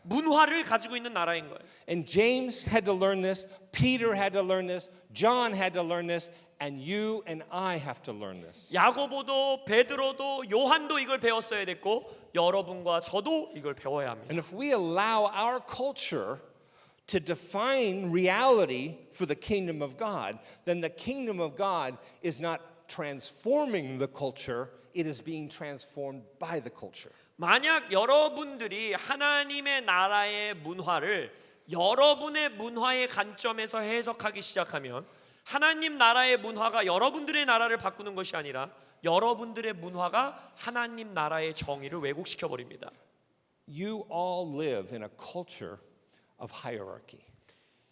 문화를 가지고 있는 나라인 거예요. And James had to learn this, Peter had to learn this, John had to learn this, and you and I have to learn this. 야고보도 베드로도 요한도 이걸 배웠어야 됐고 여러분과 저도 이걸 배워야 합니다. And if we allow our culture to define reality for the kingdom of God, then the kingdom of God is not transforming the culture, it is being transformed by the culture. 만약 여러분들이 하나님의 나라의 문화를 여러분의 문화의 관점에서 해석하기 시작하면 하나님 나라의 문화가 여러분들의 나라를 바꾸는 것이 아니라 여러분들의 문화가 하나님 나라의 정의를 왜곡시켜 버립니다. You all live in a culture of hierarchy.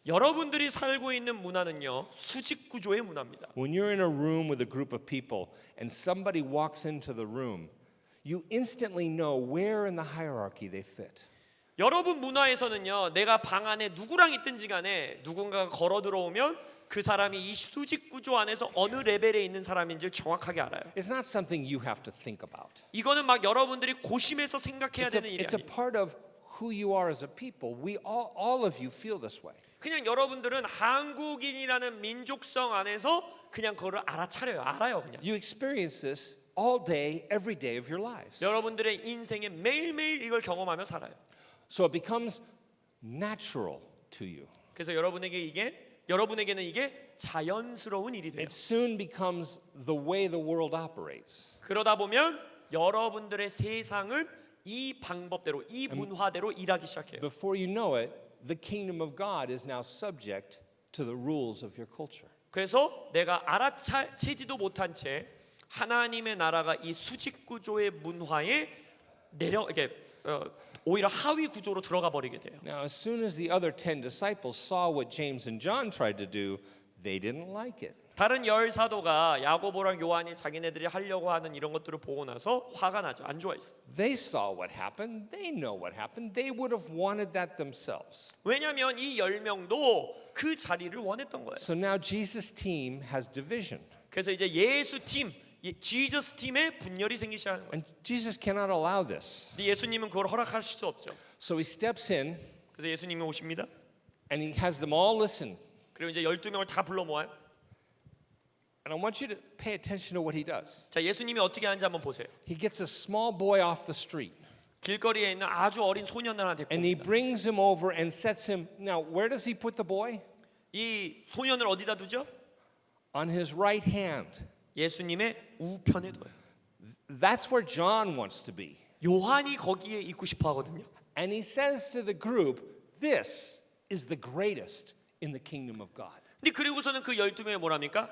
여러분들이 살고 있는 문화는요 수직 구조의 문화입니다. When you're in a room with a group of people and somebody walks into the room, you instantly know where in the hierarchy they fit. 여러분 문화에서는요 내가 방 안에 누구랑 있든지 간에 누군가가 걸어 들어오면 그 사람이 이 수직 구조 안에서 어느 레벨에 있는 사람인지를 정확하게 알아요. It's not something you have to think about. 이거는 막 여러분들이 고심해서 생각해야 되는 일이 It's a 아니에요. part of who you are as a people. We all of you feel this way. 그냥 여러분들은 한국인이라는 민족성 안에서 그냥 그거를 알아차려요. 알아요 그냥. You experience this all day, every day of your lives. 여러분들의 인생에 매일매일 이걸 경험하며 살아요. So it becomes natural to you. 그래서 여러분에게는 이게 자연스러운 일이 돼요. It soon becomes the way the world operates. 그러다 보면 여러분들의 세상은 이 방법대로, 이 문화대로 일하기 시작해요. Before you know it, the kingdom of God is now subject to the rules of your culture. 그래서 내가 알아채지도 못한 채 하나님의 나라가 이 수직 구조의 문화에 오히려 하위 구조로 들어가 버리게 돼요. Now, as soon as the other 10 disciples saw what James and John tried to do, they didn't like it. 다른 열 사도가 야고보랑 요한이 자기네들이 하려고 하는 이런 것들을 보고 나서 화가 나죠. 안 좋아했어. They saw what happened. They know what happened. They would have wanted that themselves. 왜냐하면 이 10명도 그 자리를 원했던 거예요. So now Jesus' team has division. 그래서 이제 예수 팀, 지저스 팀에 분열이 생기기 시작하는 거예요. And Jesus cannot allow this. 근데 예수님은 그걸 허락하실 수 없죠. So he steps in 그래서 예수님이 오십니다. and he has them all listen. 그리고 이제 12명을 다 불러 모아요. And I want you to pay attention to what he does. 자, 예수님이 어떻게 하는지 한번 보세요. He gets a small boy off the street 길거리에 있는 아주 어린 소년을 하나 데리고 and he 옵니다. brings him over and sets him. Now, where does he put the boy? 이 소년을 어디다 두죠? On his right hand. 예수님의 우편에 둬요. That's where John wants to be. 요한이 거기에 있고 싶어 하거든요. And he says to the group, this is the greatest in the kingdom of God. 근데 그리고서는 그 12명이 뭐랍니까?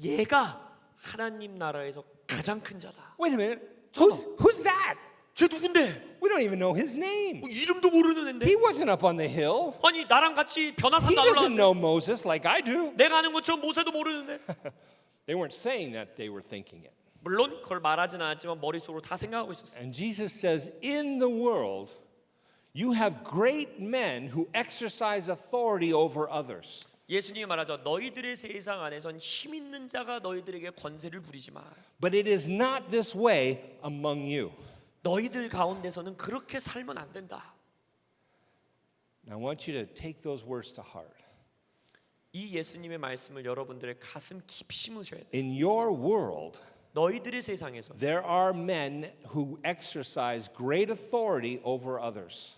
얘가 하나님 나라에서 가장 큰 자다. Wait a minute. Who's that? 쟤 누군데? We don't even know his name. 이름도 모르는 앤데. He wasn't up on the hill. 아니 나랑 같이 He 변화산도 안 doesn't 올라왔는데 know Moses like I do. 내가 아는 것처럼 모세도 모르는데. They weren't saying that, they were thinking it. 물론 그걸 말하진 않았지만 머릿속으로 다 생각하고 있었어요. And Jesus says, in the world, you have great men who exercise authority over others. 예수님이 말하죠. 너희들의 세상 안에선 힘 있는 자가 너희들에게 권세를 부리지 마. But it is not this way among you. 너희들 가운데서는 그렇게 살면 안 된다. Now I want you to take those words to heart. 이 예수님의 말씀을 여러분들의 가슴 깊이 심으셔야 돼요. In your world, 너희들의 세상에서 there are men who exercise great authority over others.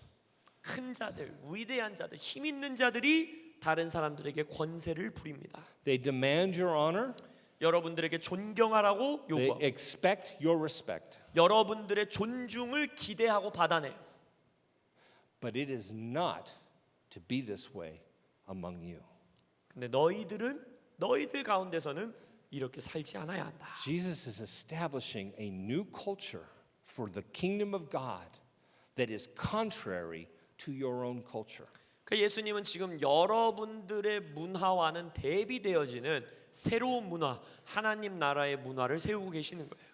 큰 자들, 위대한 자들, 힘 있는 자들이 다른 사람들에게 권세를 부립니다. They demand your honor. 여러분들에게 존경하라고 They 요구하고 expect your respect. 여러분들의 존중을 기대하고 받아내요. But it is not to be this way among you. 근데 너희들 가운데서는 이렇게 살지 않아야 한다. Jesus is establishing a new culture for the kingdom of God that is contrary to your own culture. 그러니까 예수님은 지금 여러분들의 문화와는 대비되어지는 새로운 문화, 하나님 나라의 문화를 세우고 계시는 거예요.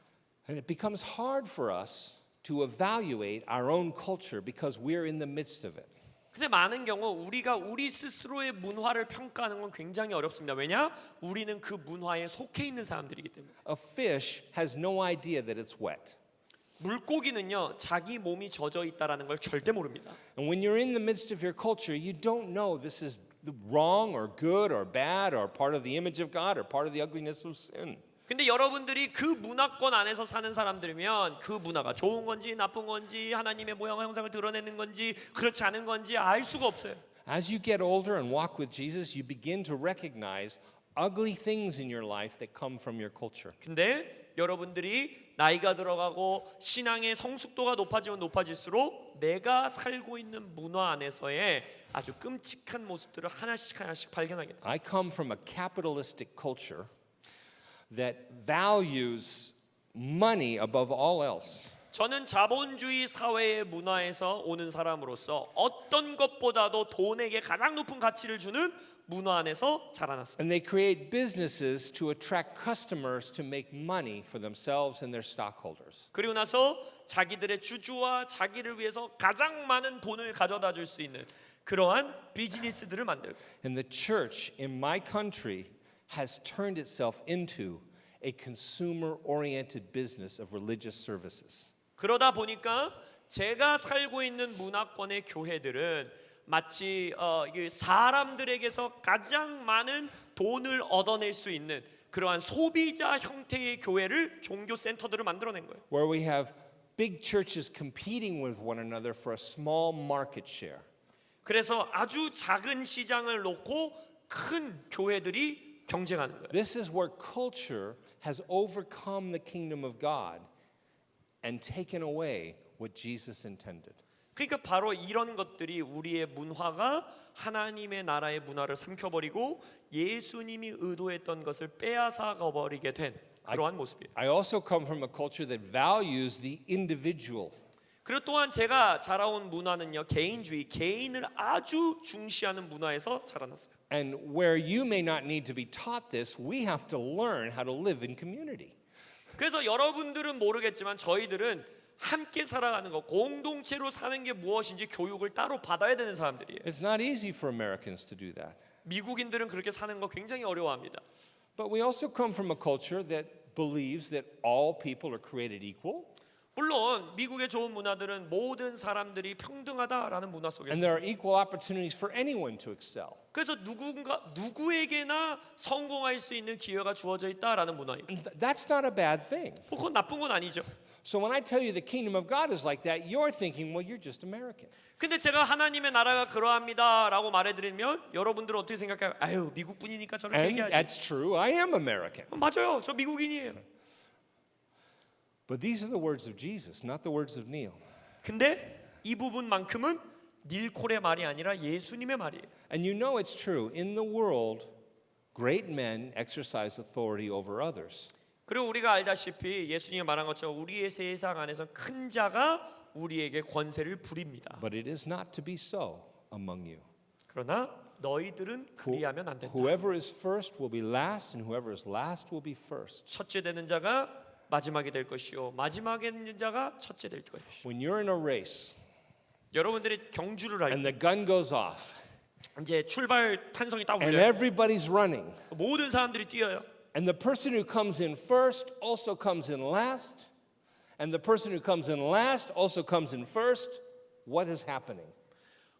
And it becomes hard for us to evaluate our own culture because we're in the midst of it. 근데 많은 경우 우리가 우리 스스로의 문화를 평가하는 건 굉장히 어렵습니다. 왜냐? 우리는 그 문화에 속해 있는 사람들이기 때문에. A fish has no idea that it's wet. 물고기는요, 자기 몸이 젖어 있다라는 걸 절대 모릅니다. And when you're in the midst of your culture, you don't know this is wrong or good or bad or part of the image of God or part of the ugliness of sin. 근데 여러분들이 그 문화권 안에서 사는 사람들이면 그 문화가 좋은 건지 나쁜 건지 하나님의 모양과 형상을 드러내는 건지 그렇지 않은 건지 알 수가 없어요. As you get older and walk with Jesus, you begin to recognize ugly things in your life that come from your culture. 근데 여러분들이 나이가 들어가고 신앙의 성숙도가 높아지면 높아질수록 내가 살고 있는 문화 안에서의 아주 끔찍한 모습들을 하나씩 하나씩 발견하게 돼요. I come from a capitalistic culture that values money above all else. 저는 자본주의 사회의 문화에서 오는 사람으로서 어떤 것보다도 돈에게 가장 높은 가치를 주는 문화 안에서 자라났어요. And they create businesses to attract customers to make money for themselves and their stockholders. 그리고 나서 자기들의 주주와 자기를 위해서 가장 많은 돈을 가져다 줄 수 있는 그러한 비즈니스들을 만들고. And the church in my country has turned itself into a consumer-oriented business of religious services. 그러다 보니까 제가 살고 있는 문화권의 교회들은 마치 사람들에게서 가장 많은 돈을 얻어낼 수 있는 그러한 소비자 형태의 교회를 종교 센터들을 만들어낸 거예요. Where we have big churches competing with one another for a small market share. 그래서 아주 작은 시장을 놓고 큰 교회들이 경쟁하는 거예요. This is where culture has overcome the kingdom of God and taken away what Jesus intended. 그러니까 바로 이런 것들이 우리의 문화가 하나님의 나라의 문화를 삼켜버리고 예수님이 의도했던 것을 빼앗아 버리게 된 그러한 모습이에요. I also come from a culture that values the individual. 그리고 또한 제가 자라온 문화는요, 개인주의, 개인을 아주 중시하는 문화에서 자라났어요. And where you may not need to be taught this, we have to learn how to live in community. 그래서 여러분들은 모르겠지만 저희들은 함께 살아가는 것, 공동체로 사는 게 무엇인지 교육을 따로 받아야 되는 사람들이에요. It's not easy for Americans to do that. 미국인들은 그렇게 사는 거 굉장히 어려워합니다. But we also come from a culture that believes that all people are created equal. 물론 미국의 좋은 문화들은 모든 사람들이 평등하다라는 문화 속에 And 있어요. there are equal opportunities for anyone to excel. 그래서 누구에게나 성공할 수 있는 기회가 주어져 있다라는 문화예요. And that's not a bad thing. 그건 나쁜 건 아니죠. So when I tell you the kingdom of God is like that, you're thinking, well, you're just American. 근데 제가 하나님의 나라가 그러합니다라고 말해드리면 여러분들은 어떻게 생각해요? 아유 미국 분이니까 저렇게 And 얘기하지. that's true. I am American. 맞아요, 저 미국인이에요. But these are the words of Jesus, not the words of Neil. 근데 이 부분만큼은 닐 콜의 말이 아니라 예수님의 말이에요. And you know it's true. In the world, great men exercise authority over others. 그리고 우리가 알다시피 예수님이 말한 것처럼 우리의 세상 안에서 큰 자가 우리에게 권세를 부립니다. But it is not to be so among you. 그러나 너희들은 그리하면 안 된다. Whoever is first will be last, and whoever is last will be first. 첫째 되는 자가 마지막이 될 것이요 마지막에 있는 자가 첫째 될 것이요. When you're in a race 여러분들이 경주를 할 and 때 the gun goes off 이제 출발 탄성이 딱 and 울려요. everybody's running, 모든 사람들이 뛰어요. and the person who comes in first also comes in last, and the person who comes in last also comes in first, what is happening?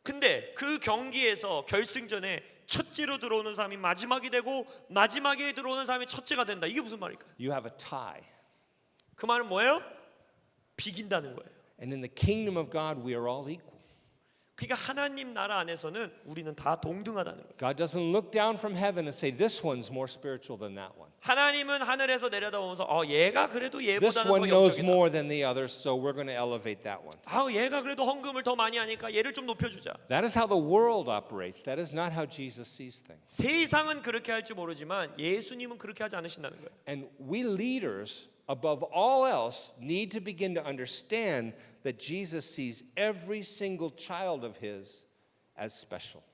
근데 그 경기에서 결승전에 첫째로 들어오는 사람이 마지막이 되고 마지막에 들어오는 사람이 첫째가 된다. 이게 무슨 말일까요? You have a tie. 그 말은 뭐예요? 비긴다는 거예요. And in the kingdom of God, we are all equal. 그러니까 하나님 나라 안에서는 우리는 다 동등하다는 거예요. God doesn't look down from heaven and say, this one's more spiritual than that one. 하나님은 하늘에서 내려다보면서 얘가 그래도 This 얘보다는 one 더 knows 영적이다. more than the others, so we're going to elevate that one. 얘가 그래도 헌금을 더 많이 하니까 얘를 좀 높여주자. That is how the world operates. That is not how Jesus sees things. 세상은 그렇게 할지 모르지만 예수님은 그렇게 하지 않으신다는 거예요. And we leaders, above all else, need to begin to understand that Jesus sees every single child of his as special.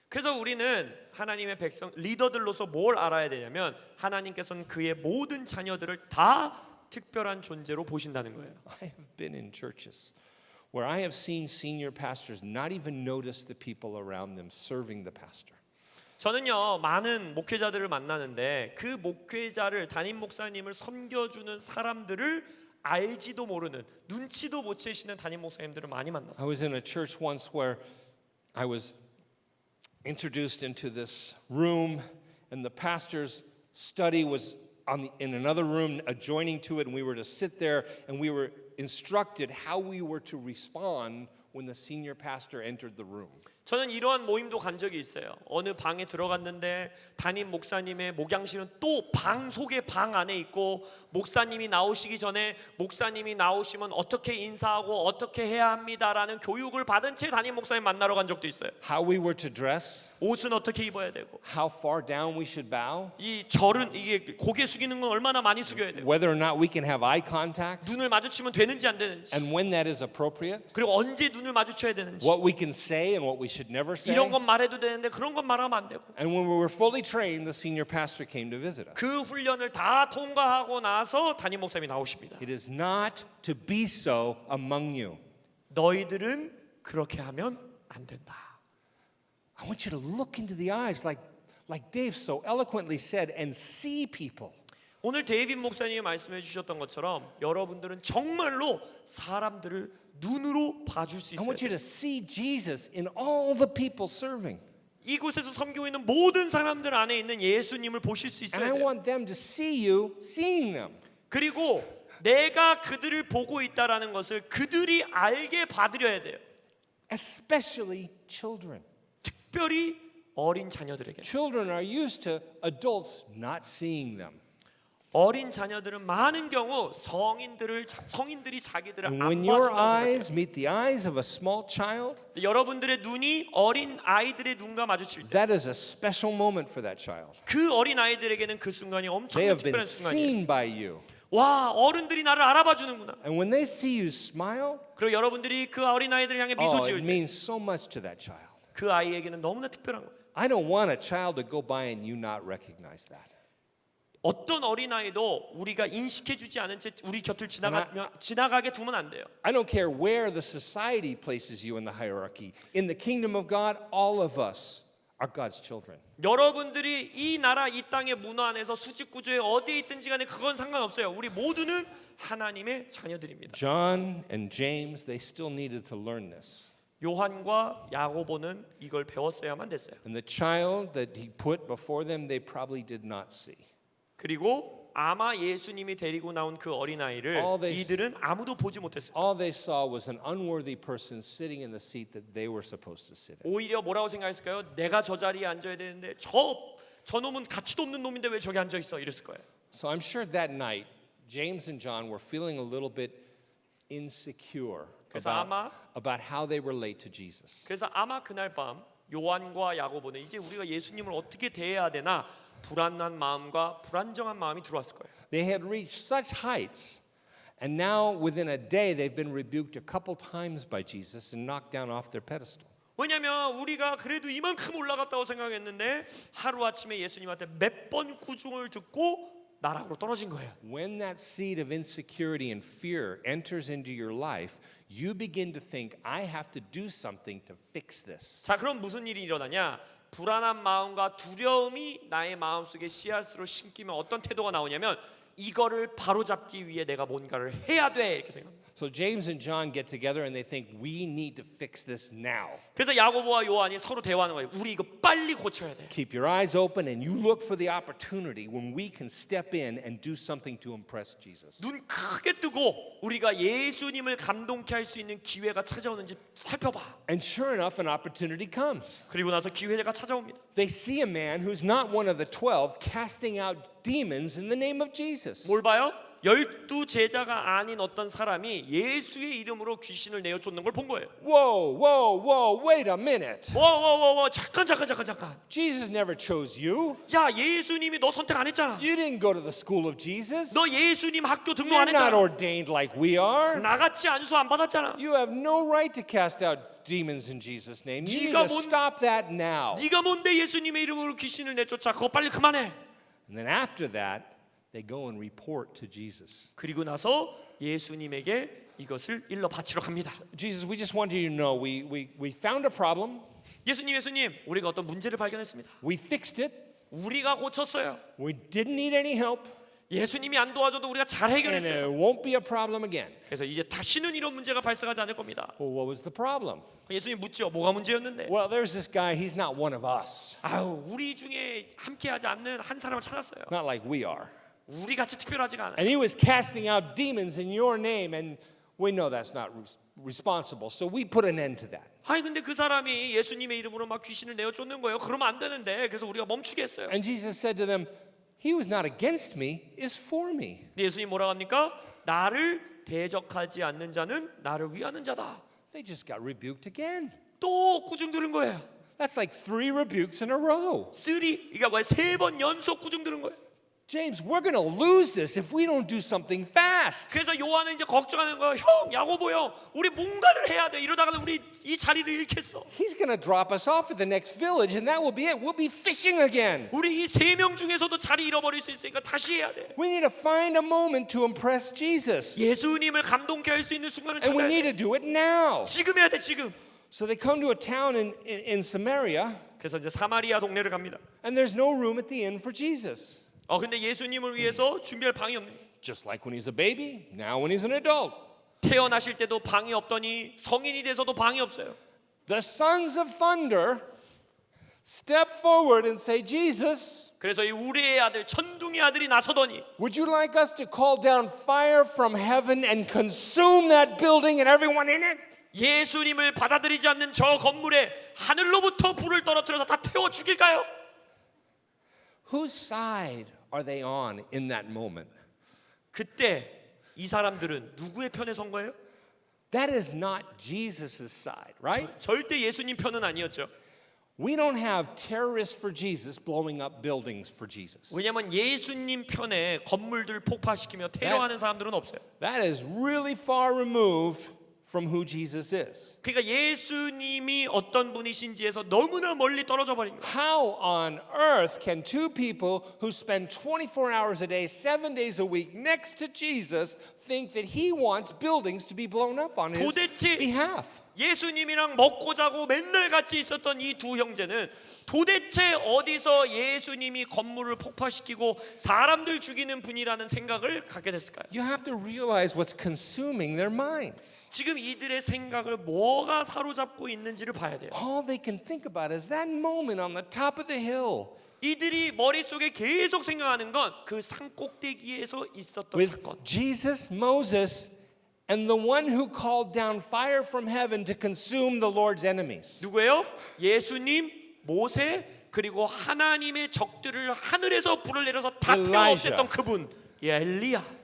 그래서 우리는 하나님의 백성 리더들로서 뭘 알아야 되냐면 하나님께서는 그의 모든 자녀들을 다 특별한 존재로 보신다는 거예요. I have been in churches where I have seen senior pastors not even notice the people around them serving the pastor. 저는요 많은 목회자들을 만나는데 그 목회자를 담임 목사님을 섬겨주는 사람들을 알지도 모르는 눈치도 못 채시는 담임 목사님들을 많이 I 만났어요. was in a church once where I was introduced into this room, and the pastor's study was in another room adjoining to it, and we were to sit there, and we were instructed how we were to respond when the senior pastor entered the room. 저는 이러한 모임도 간 적이 있어요. 어느 방에 들어갔는데 담임 목사님의 목양실은 또 방 속의 방 안에 있고 목사님이 나오시기 전에 목사님이 나오시면 어떻게 인사하고 어떻게 해야 합니다라는 교육을 받은 채 담임 목사님 만나러 간 적도 있어요. How we were to dress, 옷은 어떻게 입어야 되고 how far down we should bow, 이 절은 이게 고개 숙이는 건 얼마나 많이 숙여야 되고 whether or not we can have eye contact, 눈을 마주치면 되는지 안 되는지 and when that is appropriate, 그리고 언제 눈을 마주쳐야 되는지 what we can say and what we should never say. 이런 건 말해도 되는데 그런 건 말하면 안 되고 And when we were fully trained, the senior pastor came to visit us. 그 훈련을 다 통과하고 나서 담임 목사님이 나오십니다. It is not to be so among you. 너희들은 그렇게 하면 안 된다. I want you to look into the eyes like Dave so eloquently said and see people. 오늘 데이빗 목사님이 말씀해 주셨던 것처럼 여러분들은 정말로 사람들을 눈으로 봐줄 수 I 있어야 want you 돼요. to see Jesus in all the people serving. 이곳에서 섬기고 있는 모든 사람들 안에 있는 예수님을 보실 수 And I 있어야 돼요. want them to see you seeing them. 그리고 내가 그들을 보고 있다라는 것을 그들이 알게 봐드려야 돼요. Especially children. 특별히 어린 자녀들에게. Children are used to adults not seeing them. 어린 자녀들은 많은 경우 성인들이 자기들을 And 안 when your 봐준다고 생각해요. eyes meet the eyes of a small child, 여러분들의 눈이 어린 아이들의 눈과 마주칠 때 that is a special moment for that child. 그 어린 아이들에게는 그 순간이 They 엄청 have been 특별한 순간이에요. seen by you. 와, 어른들이 나를 알아봐 주는구나. And when they see you smile, 그리고 여러분들이 그 어린 아이들을 향해 미소 oh, it 지을 때 means so much to that child. 그 아이에게는 너무나 특별한 거예요. I don't want a child to go by and you not recognize that. 어떤 어린 아이도 우리가 인식해 주지 않은 채 우리 곁을 지나가게 두면 안 돼요. I don't care where the society places you in the hierarchy. In the kingdom of God, all of us are God's children. 여러분들이 이 나라 이 땅의 문화 안에서 수직 구조에 어디에 있든지 간에 그건 상관없어요. 우리 모두는 하나님의 자녀들입니다. John and James, they still needed to learn this. 요한과 야고보는 이걸 배웠어야만 됐어요. And the child that he put before them, they probably did not see. 그리고 아마 예수님이 데리고 나온 그 어린아이를 이들은 아무도 보지 못했어요. All they saw was an unworthy person sitting in the seat that they were supposed to sit in. 오히려 뭐라고 생각했을까요? 내가 저 자리에 앉아야 되는데 저 놈은 가치도 없는 놈인데 왜 저기 앉아 있어? 이랬을 거예요. So I'm sure that night, James and John were feeling a little bit insecure about how they relate to Jesus. 그래서 아마 그날 밤 요한과 야고보는 이제 우리가 예수님을 어떻게 대해야 되나 불안한 마음과 불안정한 마음이 들어왔을 거예요. They had reached such heights, and now within a day they've been rebuked a couple times by Jesus and knocked down off their pedestal. 왜냐하면 우리가 그래도 이만큼 올라갔다고 생각했는데 하루아침에 예수님한테 몇 번 꾸중을 듣고 나락으로 떨어진 거예요. When that seed of insecurity and fear enters into your life, you begin to think, I have to do something to fix this. 자, 그럼 무슨 일이 일어나냐? 불안한 마음과 두려움이 나의 마음속에 씨앗으로 심기면 어떤 태도가 나오냐면 이거를 바로잡기 위해 내가 뭔가를 해야 돼 이렇게 생각합니다. So James and John get together and they think we need to fix this now. 그래서 야고보와 요한이 서로 대화하는 거예요. 우리 이거 빨리 고쳐야 돼. Keep your eyes open and you look for the opportunity when we can step in and do something to impress Jesus. 눈 크게 뜨고 우리가 예수님을 감동케 할 수 있는 기회가 찾아오는지 살펴봐. And sure enough, an opportunity comes. 그리고 나서 기회가 찾아옵니다. They see a man who's not one of the 12 casting out demons in the name of Jesus. 뭘 봐요? 12 제자가 아닌 어떤 사람이 예수의 이름으로 귀신을 내어 쫓는 걸 본 거예요. Whoa, whoa, whoa, wait a minute. 잠깐. Jesus never chose you. 야, 예수님이 너 선택 안 했잖아. You didn't go to the school of Jesus. 너 예수님 학교 등록 You're 안 not 했잖아. ordained like we are. 나같이 안수 안 받았잖아. You have no right to cast out demons in Jesus' name. You need 네가 to 뭔- stop that now. 네가 뭔데 예수님의 이름으로 귀신을 내쫓아? 그거 빨리 그만해. And then after that, they go and report to Jesus. 그리고 나서 예수님에게 이것을 일러 바치러 갑니다. Jesus, we just want you to know we found a problem. 예수님, 우리가 어떤 문제를 발견했습니다. We fixed it. 우리가 고쳤어요. We didn't need any help. 예수님이 안 도와줘도 우리가 잘 And 해결했어요. it won't be a problem again. 그래서 이제 다시는 이런 문제가 발생하지 않을 겁니다. Well, what was the problem? 예수님 묻죠. 뭐가 문제였는데? Well, there's this guy. He's not one of us. 아유, 우리 중에 함께하지 않는 한 사람을 찾았어요. Not like we are. 우리 같이 특별하지가 않아요. And he was casting out demons in your name. And we know that's not responsible. So we put an end to that. 아니 근데 그 사람이 예수님의 이름으로 막 귀신을 내어 쫓는 거예요. 그러면 안 되는데. 그래서 우리가 멈추게 했어요. And Jesus said to them, he who is not against me is for me. 근데 예수님 뭐라고 합니까? 나를 대적하지 않는 자는 나를 위하는 자다. They just got rebuked again. 또 꾸중 들은 거예요. That's like 3 rebukes in a row. 이게 뭐야? 3번 연속 꾸중 들은 거예요. James, we're going to lose this if we don't do something fast. 그래서 요한은 이제 걱정하는 거예요. 형, 야고보 형, 우리 뭔가를 해야 돼. 이러다가는 우리 이 자리를 잃겠어. He's going to drop us off at the next village and that will be it. We'll be fishing again. 우리 이 3명 중에서도 자리 잃어버릴 수 있으니까 다시 해야 돼. We need to find a moment to impress Jesus. 예수님을 감동케 할 수 있는 순간을 And we 찾아야 need 돼. to do it now. 지금 해야 돼, 지금. So they come to a town in Samaria 그래서 이제 사마리아 동네를 갑니다. and there's no room at the inn for Jesus. 근데 예수님을 위해서 준비할 방이 없는. Just like when he's a baby, now when he's an adult. 태어나실 때도 방이 없더니 성인이 돼서도 방이 없어요. The sons of thunder step forward and say, Jesus, 그래서 이 우리의 아들, 천둥의 아들이 나서더니 would you like us to call down fire from heaven and consume that building and everyone in it? 예수님을 받아들이지 않는 저 건물에 하늘로부터 불을 떨어뜨려서 다 태워 죽일까요? Whose side are they on in that moment? 그때 이 사람들은 누구의 편에 선 거예요? That is not Jesus' side, right? 절대 예수님 편은 아니었죠. We don't have terrorists for Jesus blowing up buildings for Jesus. 왜냐하면 예수님 편에 건물들 폭파시키며 테러하는 사람들은 없어요. That is really far removed from who Jesus is. 그러니까 예수님이 어떤 분이신지에서 너무나 멀리 떨어져 버린 거예요. How on earth can two people who spend 24 hours a day, 7 days a week next to Jesus think that he wants buildings to be blown up on his 도대체 behalf? 예수님이랑 먹고 자고 맨날 같이 있었던 이 두 형제는 도대체 어디서 예수님이 건물을 폭파시키고 사람들 죽이는 분이라는 생각을 갖게 됐을까요? You have to realize what's consuming their minds. 지금 이들의 생각을 뭐가 사로잡고 있는지를 봐야 돼요. All they can think about is that moment on the top of the hill 이들이 머릿속에 계속 생각하는 건 그 산꼭대기에서 있었던 with 사건. Jesus, Moses, and the one who called down fire from heaven to consume the Lord's enemies. 누구예요? 예수님, 모세, 그리고 하나님의 적들을 하늘에서 불을 내려서 다 태워 Elijah. 없앴던 그분. 엘리야.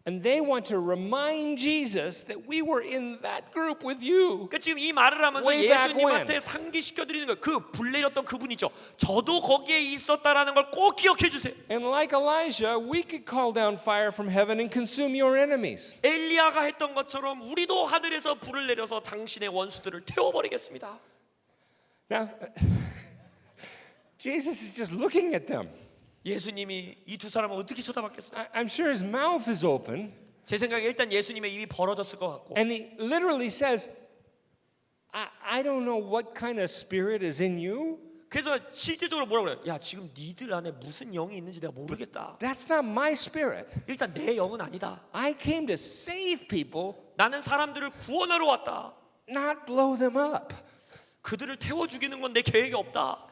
And they want to remind Jesus that we were in that group with you. 그러니까 지금 이 말을 하면서 Way back 예수님한테 when. 상기시켜 드리는 거예요. 그 불 내렸던 그분이죠. 저도 거기에 있었다라는 걸 꼭 기억해 주세요. And like Elijah, we could call down fire from heaven and consume your enemies. 엘리야가 했던 것처럼 우리도 하늘에서 불을 내려서 당신의 원수들을 태워버리겠습니다. Now, Jesus is just looking at them. 예수님이 이 두 사람을 어떻게 쳐다봤겠어요? I'm sure his mouth is open. 제 생각에 일단 예수님의 입이 벌어졌을 것 같고 And he literally says, I don't know what kind of spirit is in you. 그래서 실제적으로 뭐라고 그래요? 야 지금 니들 안에 무슨 영이 있는지 내가 모르겠다. That's not my spirit. 일단 내 영은 아니다. I came to save people, 나는 사람들을 구원하러 왔다. not blow them up. 그들을 태워 죽이는 건 내 계획이 없다.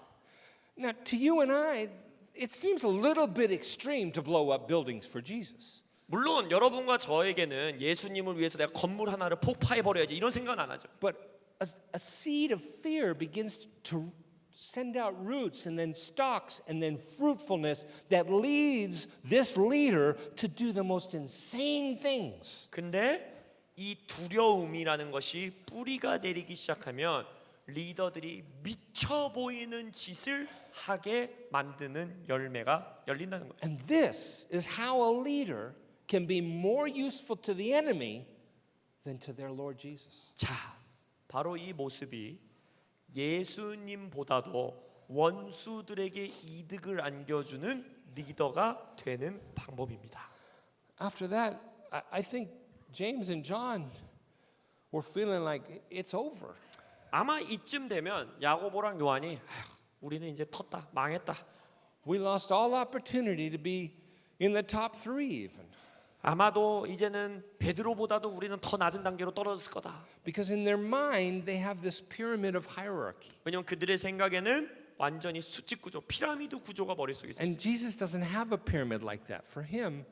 Now, to you and I, it seems a little bit extreme to blow up buildings for Jesus. 물론 여러분과 저에게는 예수님을 위해서 내가 건물 하나를 폭파해 버려야지 이런 생각은 안 하죠. But a seed of fear begins to send out roots and then stalks and then fruitfulness that leads this leader to do the most insane things. 근데 이 두려움이라는 것이 뿌리가 내리기 시작하면 리더들이 미쳐 보이는 짓을 하게 만드는 열매가 열린다는 거예요. And this is how a leader can be more useful to the enemy than to their Lord Jesus. 자, 바로 이 모습이 예수님보다도 원수들에게 이득을 안겨주는 리더가 되는 방법입니다. After that, I think James and John were feeling like it's over. 아마 이쯤 되면 야고보랑 요한이 우리는 이제 텄다, 망했다. We lost all opportunity to be in the top 3 even. 아마도 이제는 베드로보다도 우리는 더 낮은 단계로 떨어졌을 거다. Because in their mind, they have this pyramid of hierarchy. 왜냐면 그들의 생각에는 완전히 수직 구조, 피라미드 구조가 머릿속에 있었어요. And Jesus doesn't have a pyramid like that. For him,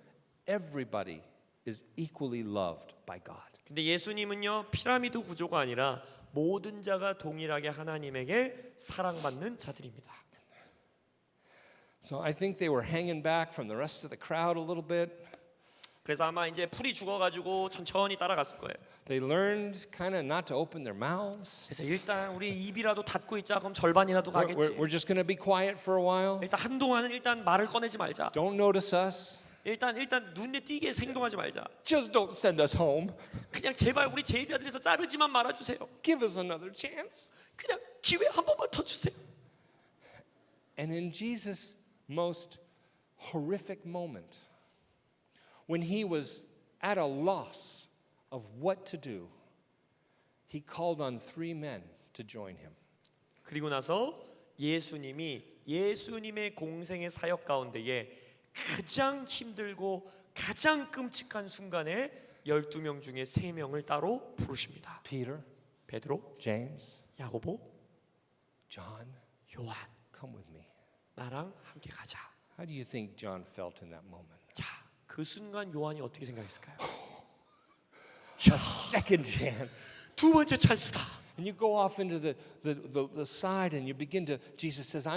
everybody is equally loved by God. 근데 예수님은요 피라미드 구조가 아니라 모든 자가 동일하게 하나님에게 사랑받는 자들입니다. So I think they were hanging back from the rest of the crowd a little bit. 그래서 아마 이제 풀이 죽어가지고 천천히 따라갔을 거예요. They learned kind of not to open their mouths. 그래서 일단 우리 입이라도 닫고 있자. 그럼 절반이라도 가겠지. We're just going to be quiet for a while. 일단 한동안은 일단 말을 꺼내지 말자. Don't notice us. 일단 눈에 띄게 행동하지 말자. Just don't send us home. 그냥 제발 우리 제자들에서 자르지만 말아주세요. Give us another chance. 그냥 기회 한 번만 더 주세요. And in Jesus' most horrific moment, when he was at a loss of what to do, he called on 3 men to join him. 그리고 나서 예수님의 공생의 사역 가운데에 가장 힘들고 가장 끔찍한 순간에 12명 중에 3명을 따로 부르십니다. Peter, 베드로, James, 야고보, John, 요한, come with me. 나랑 함께 가자. How do you think John felt in that moment? 자, 그 순간 요한이 어떻게 생각했을까요? A second chance. 두 번째 찬스다. And you go off into the side and you begin to, Jesus says,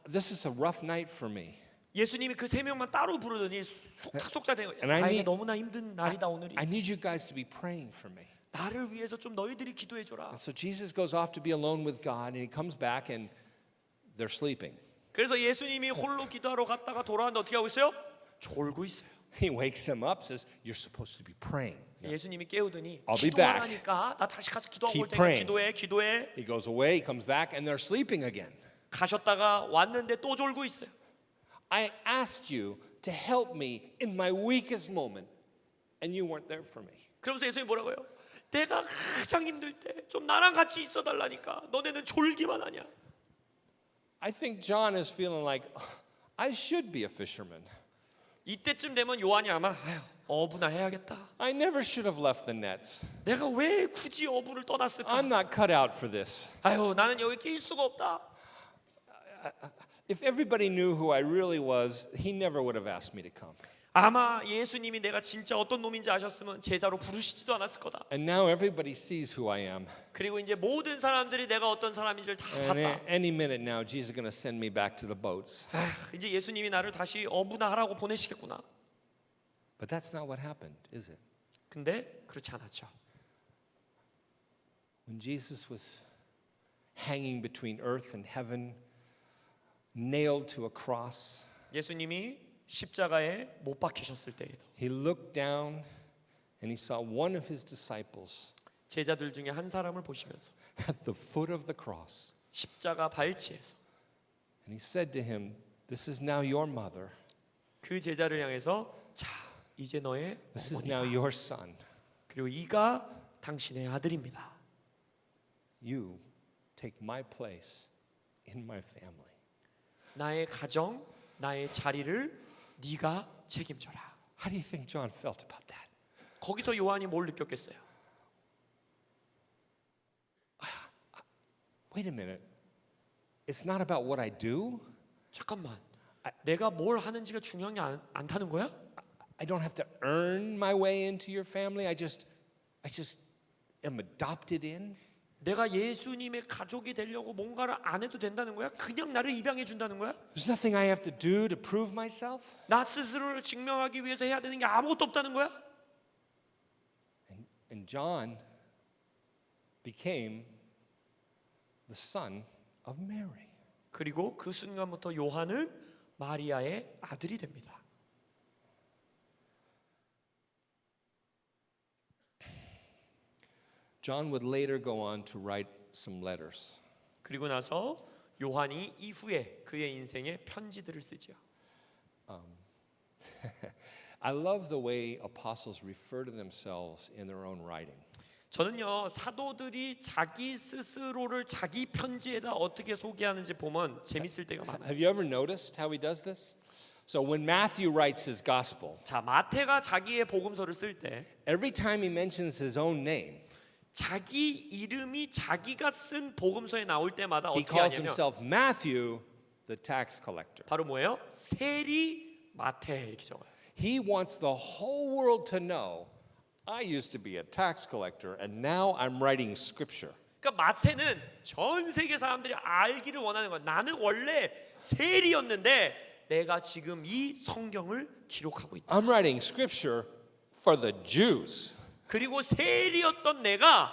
this is a rough night for me. 예수님이 그 3명만 따로 부르더니 속닥속닥대고 And I 나에게 need- 너무나 힘든 날이다 오늘이. I need you guys to be praying for me. 나를 위해서 좀 너희들이 기도해 줘라. And so Jesus goes off to be alone with God and he comes back and they're sleeping. 그래서 예수님이 홀로 기도하러 갔다가 돌아왔는데 어떻게 하고 있어요? 졸고 있어요. He wakes them up, says, you're supposed to be praying. 예수님이 깨우더니 I'll be back. 기도하라니까 나 다시 가서 기도하고 올 Keep 테니까 praying. 기도해. He goes away, he comes back, and they're sleeping again. 가셨다가 왔는데 또 졸고 있어요. I asked you to help me in my weakest moment, and you weren't there for me. 그러면서 예수님이 뭐라고요? 내가 가장 힘들 때 좀 나랑 같이 있어 달라니까. 너네는 졸기만 하냐? I think John is feeling like, I should be a fisherman. 이때쯤 되면 요한이 아마 어부나 해야겠다. I never should have left the nets. 내가 왜 굳이 어부를 떠났을까? I'm not cut out for this. 나는 여기 낄 수가 없다. If everybody knew who I really was, he never would have asked me to come. 아마 예수님이 내가 진짜 어떤 놈인지 아셨으면 제자로 부르시지도 않았을 거다. And now everybody sees who I am. 그리고 이제 모든 사람들이 내가 어떤 사람인지를 다 And 봤다. any minute now, Jesus is going to send me back to the boats. 이제 예수님이 나를 다시 어부나 하라고 보내시겠구나. But that's not what happened, is it? 근데 그렇지 않았죠. When Jesus was hanging between earth and heaven, nailed to a cross, 예수님이 십자가에 못 박히셨을 때에도 he looked down and he saw one of his disciples 제자들 중에 한 사람을 보시면서 at the foot of the cross. 십자가 발치에서 And he said to him, "This is now your mother. 그 제자를 향해서 자, 이제 너의 This is now 어머니다. your son. 그리고 이가 당신의 아들입니다. You take my place in my family." 나의 가정, 나의 자리를 네가 책임져라. How do you think John felt about that? 거기서 요한이 뭘 느꼈겠어요? Wait a minute. It's not about what I do. 잠깐만, 내가 뭘 하는지가 중요한 않다는 거야? I don't have to earn my way into your family. I just am adopted in. 내가 예수님의 가족이 되려고 뭔가를 안 해도 된다는 거야? 그냥 나를 입양해 준다는 거야? There's nothing I have to do to prove myself. 나 스스로를 증명하기 위해서 해야 되는 게 아무것도 없다는 거야? And John became the son of Mary. 그리고 그 순간부터 요한은 마리아의 아들이 됩니다. John would later go on to write some letters. 그리고 나서 요한이 이후에 그의 인생에 편지들을 쓰지요. I love the way apostles refer to themselves in their own writing. 저는요 사도들이 자기 스스로를 자기 편지에다 어떻게 소개하는지 보면 재밌을 때가 많아요. Have you ever noticed how he does this? So when Matthew writes his gospel, 자 마태가 자기의 복음서를 쓸 때 every time he mentions his own name, 자기 이름이 자기가 쓴 복음서에 나올 때마다 he 어떻게 calls 하냐면 himself Matthew, the tax collector. 바로 뭐예요? 세리 마태 이렇게 적어요. He wants the whole world to know, I used to be a tax collector and now I'm writing scripture. 그러니까 마태는 전 세계 사람들이 알기를 원하는 거야. 나는 원래 세리였는데 내가 지금 이 성경을 기록하고 있다. I'm writing scripture for the Jews. 그리고 세리였던 내가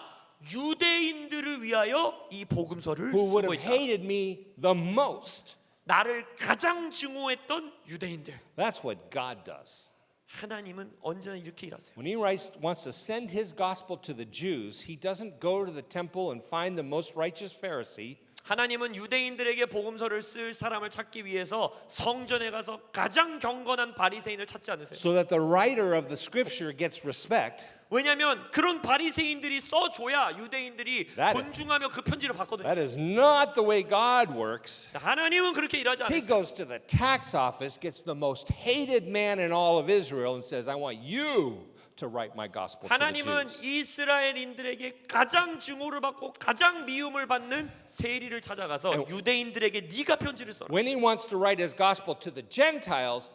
유대인들을 위하여 이 복음서를 Who would 쓰고 have 있다. hated me the most. 나를 가장 증오했던 유대인들. That's what God does. 하나님은 언제나 이렇게 일하세요. When he wants to send his gospel to the Jews, he doesn't go to the temple and find the most righteous Pharisee. 하나님은 유대인들에게 복음서를 쓸 사람을 찾기 위해서 성전에 가서 가장 경건한 바리새인을 찾지 않으세요. So that the writer of the scripture gets respect. 왜냐하면 그런 바리새인들이 써줘야 유대인들이 That- 존중하며 그 편지를 받거든요. That is not the way God works. 하나님은 그렇게 일하지 He 않으세요. goes to the tax office, gets the most hated man in all of Israel, and says, I want you to write my gospel to the 하나님은 Jews. 이스라엘인들에게 가장 증오를 받고 가장 미움을 받는 세리를 찾아가서 유대인들에게 네가 편지를 써라. When he wants to write his gospel to the Gentiles,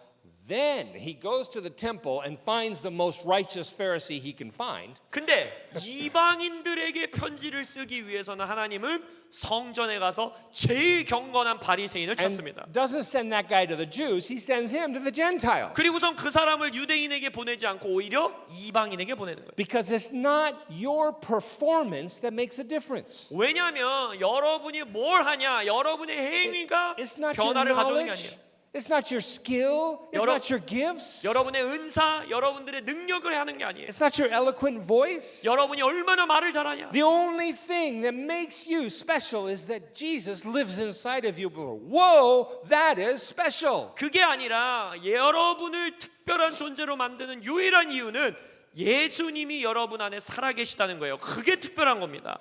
then he goes to the temple and finds the most righteous Pharisee he can find. 근데 이방인들에게 편지를 쓰기 위해서는 하나님은 성전에 가서 제일 경건한 바리새인을 찾습니다. And doesn't send that guy to the Jews, he sends him to the Gentiles. 그리고선 그 사람을 유대인에게 보내지 않고 오히려 이방인에게 보내는 거예요. Because it's not your performance that makes a difference. 왜냐하면 여러분이 뭘 하냐, 여러분의 행위가 It's not your 변화를 가져오는 게 knowledge. 아니에요. It's not your skill. It's 여러- not your gifts. 여러분의 은사, 여러분들의 능력을 하는 게 아니에요. It's not your eloquent voice. 여러분이 얼마나 말을 잘하냐. The only thing that makes you special is that Jesus lives inside of you. Whoa, that is special. 그게 아니라 여러분을 특별한 존재로 만드는 유일한 이유는 예수님이 여러분 안에 살아계시다는 거예요. 그게 특별한 겁니다.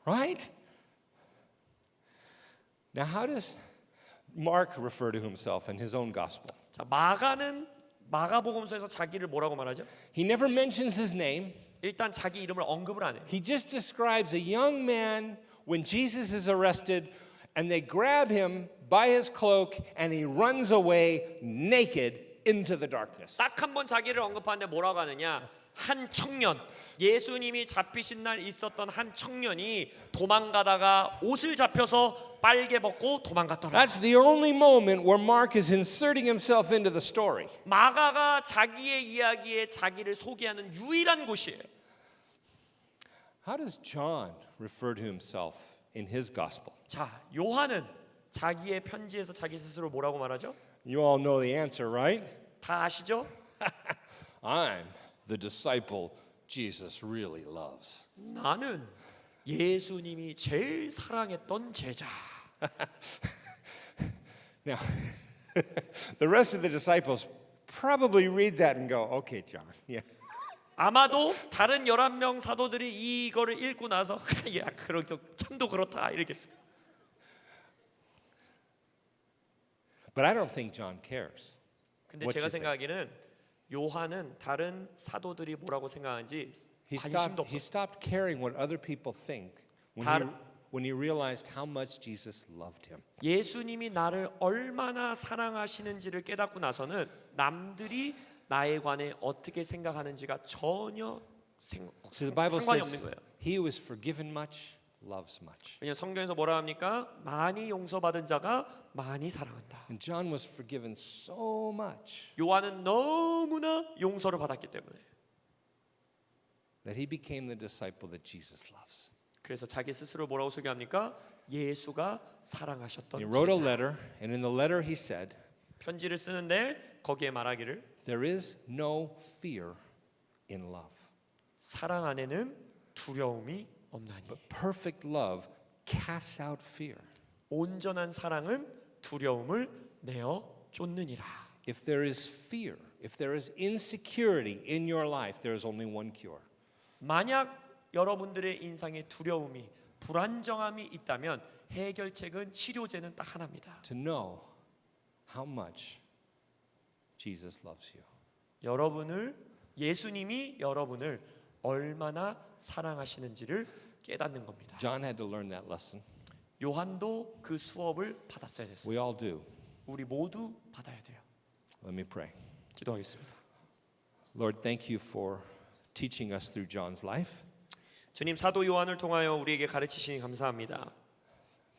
Right? Now, how does Mark refer to himself in his own gospel? 자, 마가는 마가복음서에서 자기를 뭐라고 말하죠? He never mentions his name. 일단 자기 이름을 언급을 안 해요. He just describes a young man when Jesus is arrested and they grab him by his cloak and he runs away naked into the darkness. 딱 한 번 자기를 언급하는데 뭐라고 하느냐? 한 청년, 예수님이 잡히신 날 있었던 한 청년이 도망가다가 옷을 잡혀서 빨개 벗고 도망갔더라. That's the only moment where Mark is inserting himself into the story. 마가가 자기의 이야기에 자기를 소개하는 유일한 곳이에요. How does John refer to himself in his gospel? 자, 요한은 자기의 편지에서 자기 스스로 뭐라고 말하죠? You all know the answer, right? 다 아시죠? I'm the disciple Jesus really loves. 나는 예수님이 제일 사랑했던 제자. Now, the rest of the disciples probably read that and go, okay, John, yeah. 아마도 다른 11명 사도들이 이거를 읽고 나서 야, 그렇게 참도 그렇다 이러겠어요. But I don't think John cares. 근데 What 제가 you think? 생각하기는 요한은 다른 사도들이 뭐라고 생각하는지 He 관심도 stopped, he 없어. stopped caring what other people think 다- when he realized how much Jesus loved him. 예수님이 나를 얼마나 사랑하시는지를 깨닫고 나서는 남들이 나에 관해 어떻게 생각하는지가 전혀 So the Bible 상관이 says 없는 거예요. he who is forgiven much loves much. 왜냐하면 성경에서 뭐라 합니까? 많이 용서받은 자가 많이 사랑한다. And John was forgiven so much 요한은 너무나 용서를 받았기 때문에 that he became the disciple that Jesus loves. 그래서 자기 스스로 뭐라고 소개합니까? 예수가 He 사랑하셨던 wrote a 제자. letter, and in the letter he said, 편지를 쓰는데 거기에 말하기를 there is no fear in love. 사랑 안에는 두려움이 없나니. But perfect love casts out fear. 온전한 사랑은 두려움을 내어 쫓느니라. If there is fear, if there is insecurity in your life, there is only one cure. 만약 여러분들의 인상에 두려움이 불안정함이 있다면 해결책은 치료제는 딱 하나입니다. To know how much Jesus loves you. 예수님이 여러분을 얼마나 사랑하시는지를 깨닫는 겁니다. John had to learn that lesson. 요한도 그 수업을 받았어야 됐어요. We all do. 우리 모두 받아야 돼요. Let me pray. 기도하겠습니다. Lord, thank you for teaching us through John's life. 주님, 사도 요한을 통하여 우리에게 가르치시니 감사합니다.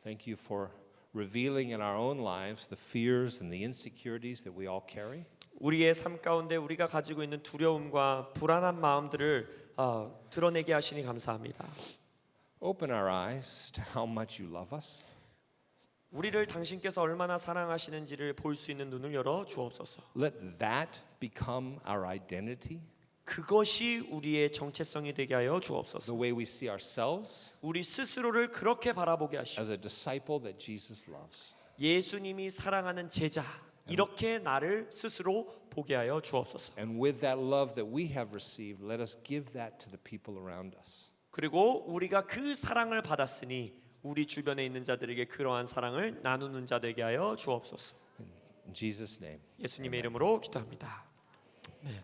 Thank you for revealing in our own lives the fears and the insecurities that we all carry. 우리의 삶 가운데 우리가 가지고 있는 두려움과 불안한 마음들을 드러내게 하시니 감사합니다. Open our eyes to how much you love us. 우리를 당신께서 얼마나 사랑하시는지를 볼 수 있는 눈을 열어 주옵소서. Let that become our identity, 그것이 우리의 정체성이 되게 하여 주옵소서. the way we see ourselves 우리 스스로를 그렇게 바라보게 하시고 as a disciple that Jesus loves. 예수님이 사랑하는 제자 이렇게 나를 스스로 보게 하여 주옵소서. And with that love that we have received, let us give that to the people around us. 그리고 우리가 그 사랑을 받았으니 우리 주변에 있는 자들에게 그러한 사랑을 나누는 자 되게 하여 주옵소서. In Jesus' name. 예수님의 이름으로 기도합니다. 네.